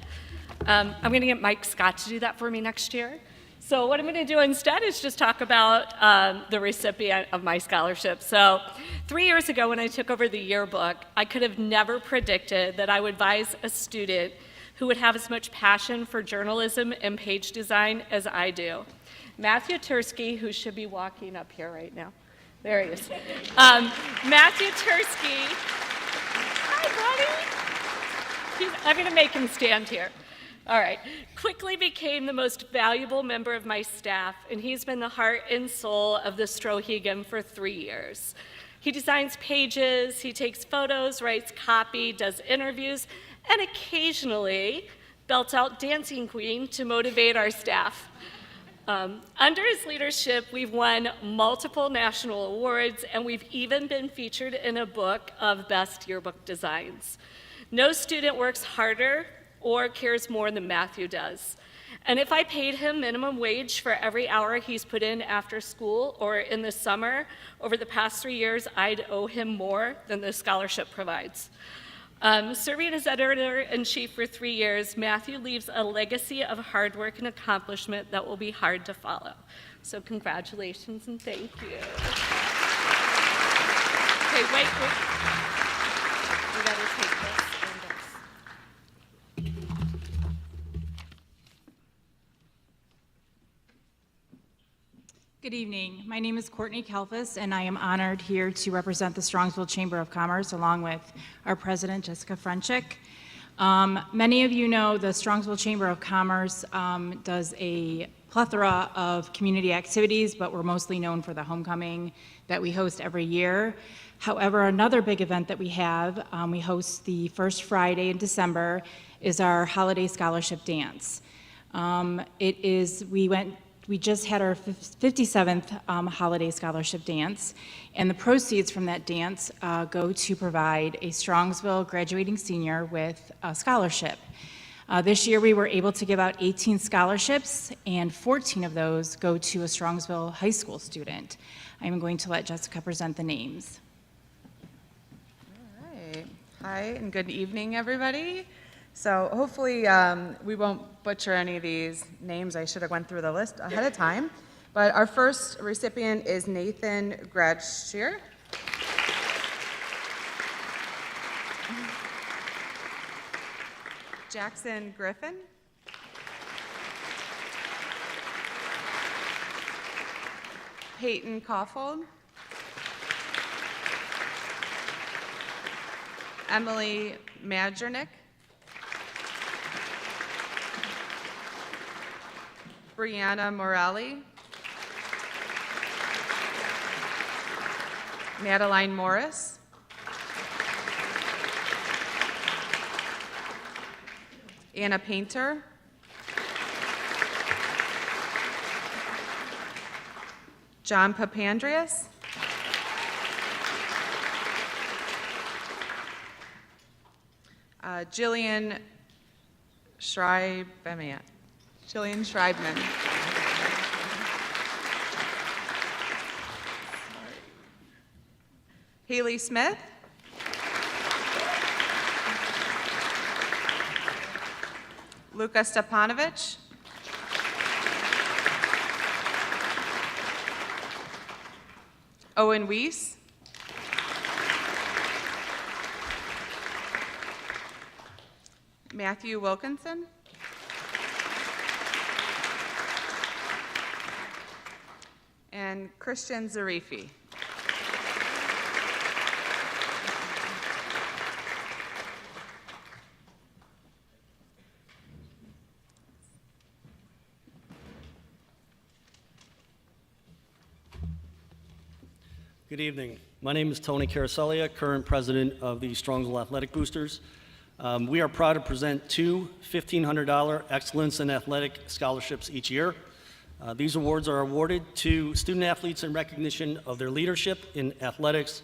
I'm going to get Mike Scott to do that for me next year. So what I'm going to do instead is just talk about the recipient of my scholarship. So 3 years ago when I took over the yearbook, I could have never predicted that I would advise a student who would have as much passion for journalism and page design as I do. Matthew Tursky, who should be walking up here right now. There he is. Matthew Tursky. Hi, buddy. I'm going to make him stand here. All right. Quickly became the most valuable member of my staff, and he's been the heart and soul of the Strohegan for 3 years. He designs pages, he takes photos, writes copy, does interviews, and occasionally belts out Dancing Queen to motivate our staff. Under his leadership, we've won multiple national awards, and we've even been featured in a book of best yearbook designs. No student works harder or cares more than Matthew does. And if I paid him minimum wage for every hour he's put in after school or in the summer over the past 3 years, I'd owe him more than the scholarship provides. Serving as editor-in-chief for 3 years, Matthew leaves a legacy of hard work and accomplishment that will be hard to follow. So congratulations and thank you. Okay, wait. We gotta take this and this. Good evening. My name is Courtney Kelfus, and I am honored here to represent the Strongsville Chamber of Commerce along with our president, Jessica Frenchick. Many of you know the Strongsville Chamber of Commerce does a plethora of community activities, but we're mostly known for the homecoming that we host every year. However, another big event that we have, we host the first Friday in December, is our Holiday Scholarship Dance. We just had our 57th Holiday Scholarship Dance, and the proceeds from that dance go to provide a Strongsville graduating senior with a scholarship. This year we were able to give out 18 scholarships, and 14 of those go to a Strongsville high school student. I'm going to let Jessica present the names. All right. Hi, and good evening, everybody. So hopefully we won't butcher any of these names. I should have went through the list ahead of time. But our first recipient is Nathan Gradshear. Jackson Griffin. Peyton Kaufhold. Emily Madjernick. Brianna Morelli. Madeline Morris. Anna Painter. John Papandreas. Jillian Schreibman. Haley Smith. Luka Stepanovich. Owen Weiss. Matthew Wilkinson. And Christian Zarifi. Good evening. My name is Tony Carasellia, current president of the Strongsville Athletic Boosters. We are proud to present two $1,500 Excellence in Athletic scholarships each year. These awards are awarded to student athletes in recognition of their leadership in athletics,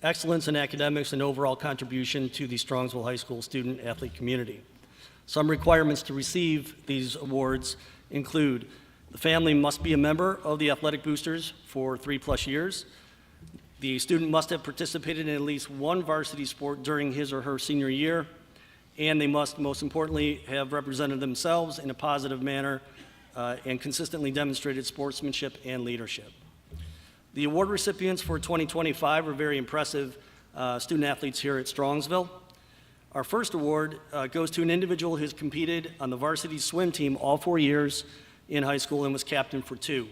excellence in academics, and overall contribution to the Strongsville High School student athlete community. Some requirements to receive these awards include the family must be a member of the Athletic Boosters for 3+ years. The student must have participated in at least one varsity sport during his or her senior year, and they must, most importantly, have represented themselves in a positive manner and consistently demonstrated sportsmanship and leadership. The award recipients for 2025 are very impressive student athletes here at Strongsville. Our first award goes to an individual who's competed on the varsity swim team all 4 years in high school and was captain for 2.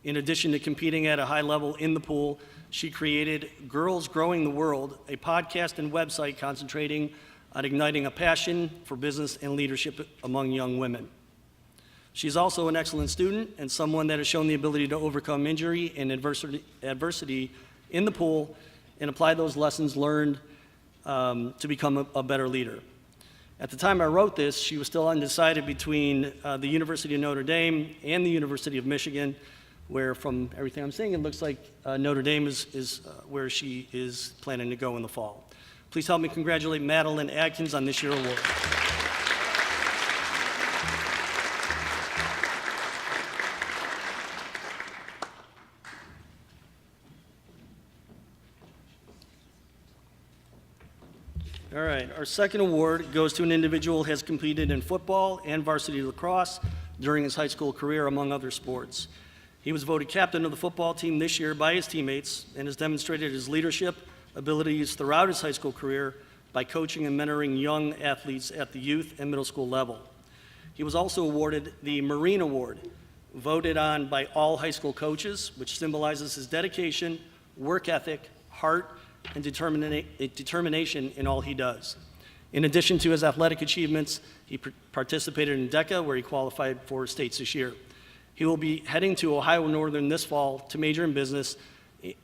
In addition to competing at a high level in the pool, she created Girls Growing the World, a podcast and website concentrating on igniting a passion for business and leadership among young women. She's also an excellent student and someone that has shown the ability to overcome injury and adversity in the pool and apply those lessons learned to become a better leader. At the time I wrote this, she was still undecided between the University of Notre Dame and the University of Michigan, where from everything I'm seeing, it looks like Notre Dame is where she is planning to go in the fall. Please help me congratulate Madeline Adkins on this year's award. All right, our second award goes to an individual who has competed in football and varsity lacrosse during his high school career, among other sports. He was voted captain of the football team this year by his teammates and has demonstrated his leadership abilities throughout his high school career by coaching and mentoring young athletes at the youth and middle school level. He was also awarded the Marine Award, voted on by all high school coaches, which symbolizes his dedication, work ethic, heart, and determination in all he does. In addition to his athletic achievements, he participated in DECA, where he qualified for states this year. He will be heading to Ohio Northern this fall to major in business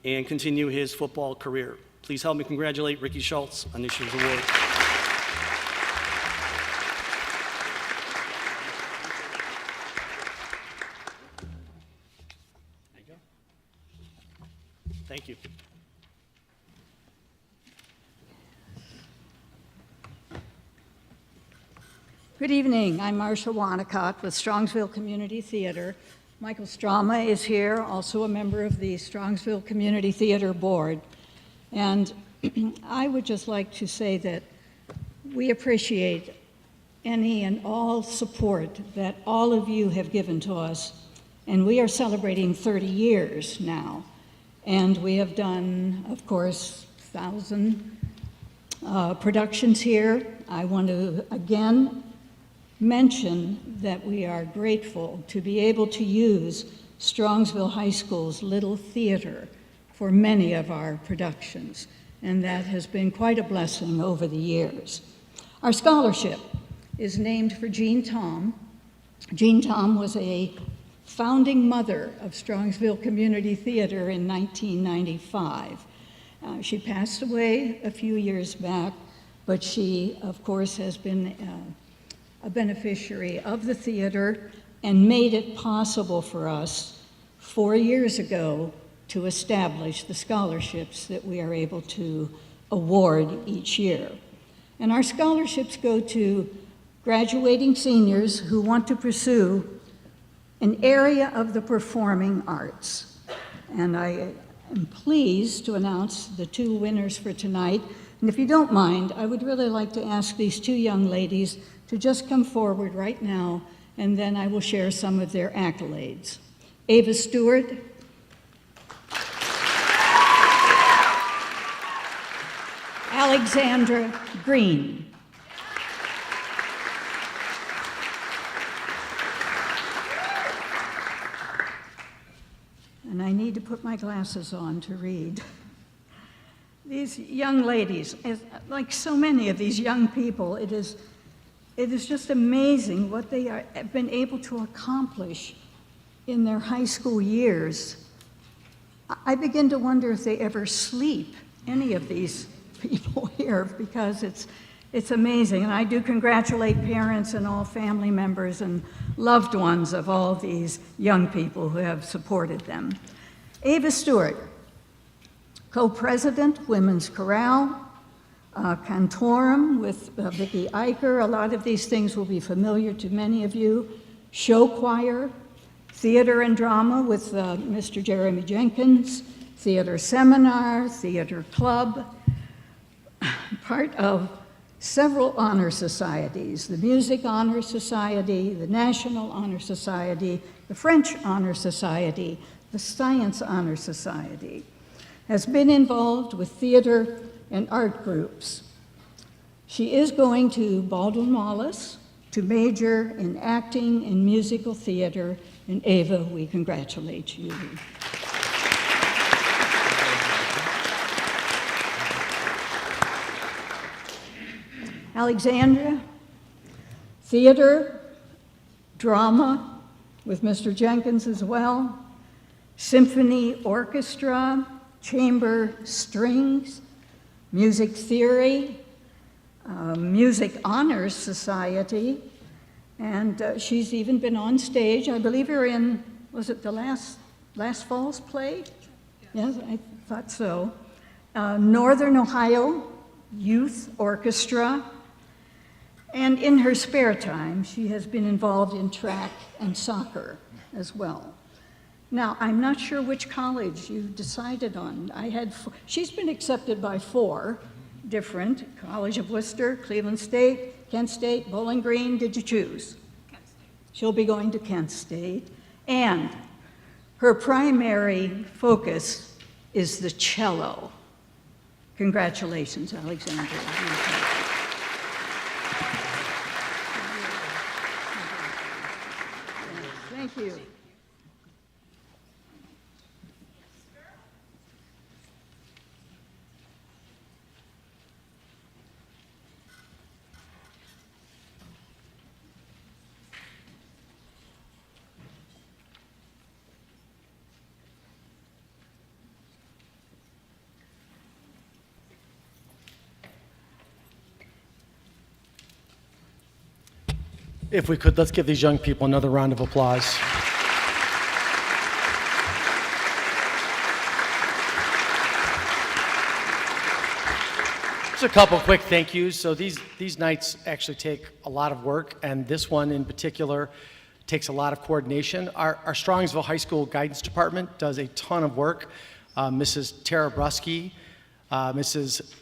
and continue his football career. Please help me congratulate Ricky Schultz on this year's award. There you go. Thank you. Good evening. I'm Marsha Wanacott with Strongsville Community Theater. Michael Strama is here, also a member of the Strongsville Community Theater Board. And I would just like to say that we appreciate any and all support that all of you have given to us. And we are celebrating 30 years now. And we have done, of course, 1,000 productions here. I want to, again, mention that we are grateful to be able to use Strongsville High School's Little Theater for many of our productions, and that has been quite a blessing over the years. Our scholarship is named for Jean Tom. Jean Tom was a founding mother of Strongsville Community Theater in 1995. She passed away a few years back, but she, of course, has been a beneficiary of the theater and made it possible for us 4 years ago to establish the scholarships that we are able to award each year. And our scholarships go to graduating seniors who want to pursue an area of the performing arts. And I am pleased to announce the 2 winners for tonight. And if you don't mind, I would really like to ask these 2 young ladies to just come forward right now, and then I will share some of their accolades. Ava Stewart. Alexandra Green. And I need to put my glasses on to read. These young ladies, like so many of these young people, it is just amazing what they have been able to accomplish in their high school years. I begin to wonder if they ever sleep, any of these people here, because it's amazing. And I do congratulate parents and all family members and loved ones of all these young people who have supported them. Ava Stewart, co-president, Women's Chorale, Cantorum with Vicki Eicher. A lot of these things will be familiar to many of you. Show choir, theater and drama with Mr. Jeremy Jenkins, theater seminar, theater club, part of several honor societies, the Music Honor Society, the National Honor Society, the French Honor Society, the Science Honor Society, has been involved with theater and art groups. She is going to Baldwin Wallace to major in acting and musical theater, and Ava, we congratulate you. Alexandra, theater, drama with Mr. Jenkins as well, symphony orchestra, chamber strings, music theory, Music Honors Society, and she's even been on stage. I believe you're in, was it the last fall's play? Yes, I thought so. Northern Ohio Youth Orchestra, and in her spare time, she has been involved in track and soccer as well. Now, I'm not sure which college you decided on. She's been accepted by 4 different, College of Worcester, Cleveland State, Kent State, Bowling Green. Did you choose? Kent State. She'll be going to Kent State. And her primary focus is the cello. Congratulations, Alexandra. Thank you. If we could, let's give these young people another round of applause. Just a couple quick thank yous. So these nights actually take a lot of work, and this one in particular takes a lot of coordination. Our Strongsville High School Guidance Department does a ton of work. Mrs. Tara Brusky, Mrs.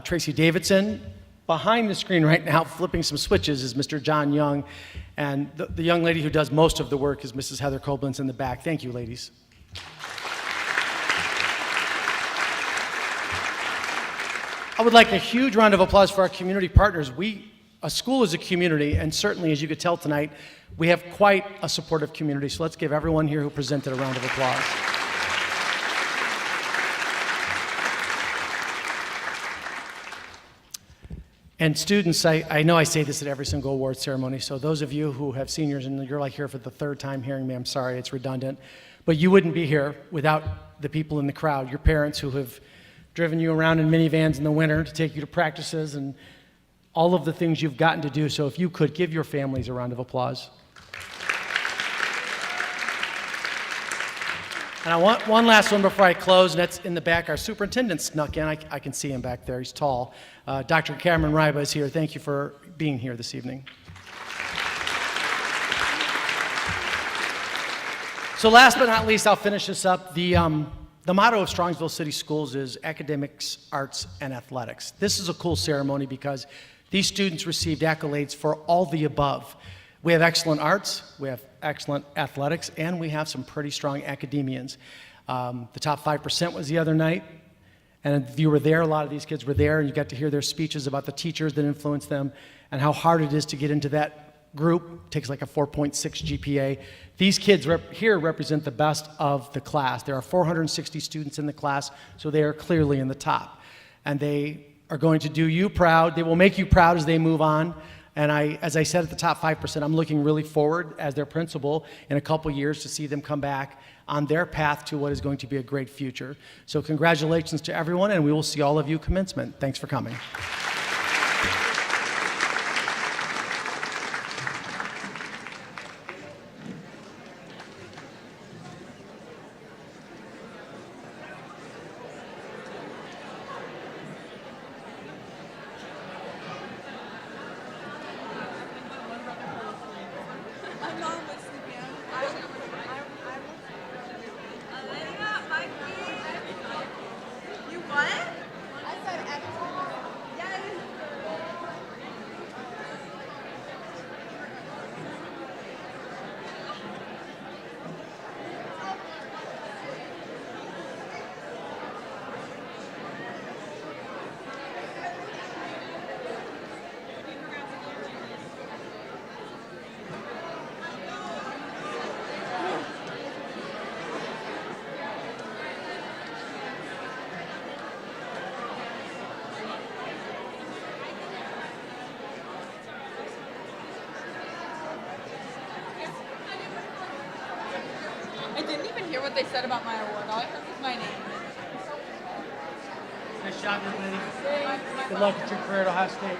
Tracy Davidson. Behind the screen right now, flipping some switches, is Mr. John Young, and the young lady who does most of the work is Mrs. Heather Koblenz in the back. Thank you, ladies. I would like a huge round of applause for our community partners. A school is a community, and certainly, as you could tell tonight, we have quite a supportive community, so let's give everyone here who presented a round of applause. And students, I know I say this at every single award ceremony, so those of you who have seniors and you're like here for the 3rd time hearing me, I'm sorry, it's redundant, but you wouldn't be here without the people in the crowd, your parents who have driven you around in minivans in the winter to take you to practices and all of the things you've gotten to do. So if you could, give your families a round of applause. And I want one last one before I close, and that's in the back. Our superintendent snuck in. I can see him back there. He's tall. Dr. Cameron Ryba is here. Thank you for being here this evening. So last but not least, I'll finish this up. The motto of Strongsville City Schools is academics, arts, and athletics. This is a cool ceremony because these students received accolades for all the above. We have excellent arts, we have excellent athletics, and we have some pretty strong academians. The top 5% was the other night, and if you were there, a lot of these kids were there, and you got to hear their speeches about the teachers that influenced them and how hard it is to get into that group. It takes like a 4.6 GPA. These kids here represent the best of the class. There are 460 students in the class, so they are clearly in the top. And they are going to do you proud. They will make you proud as they move on. And as I said at the top 5%, I'm looking really forward as their principal in a couple years to see them come back on their path to what is going to be a great future. So congratulations to everyone, and we will see all of you commencement. Thanks for coming. I didn't even hear what they said about my award. All I heard was my name. Nice job, young lady. Good luck at your career at Ohio State.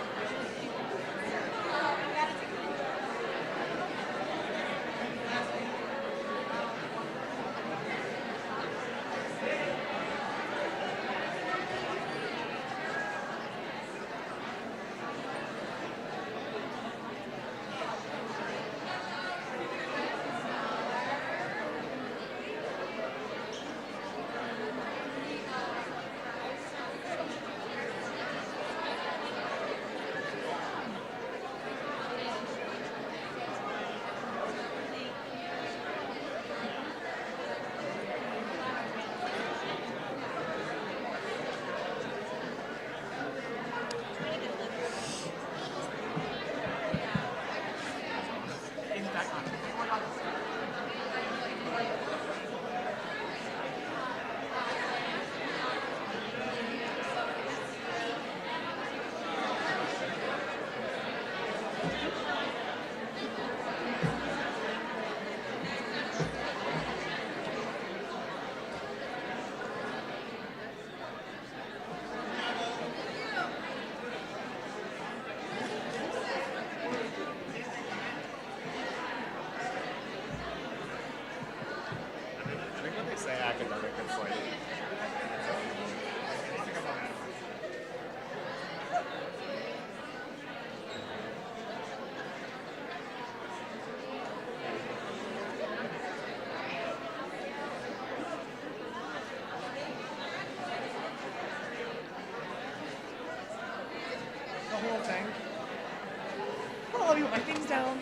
Whole thing. I'll leave my things down.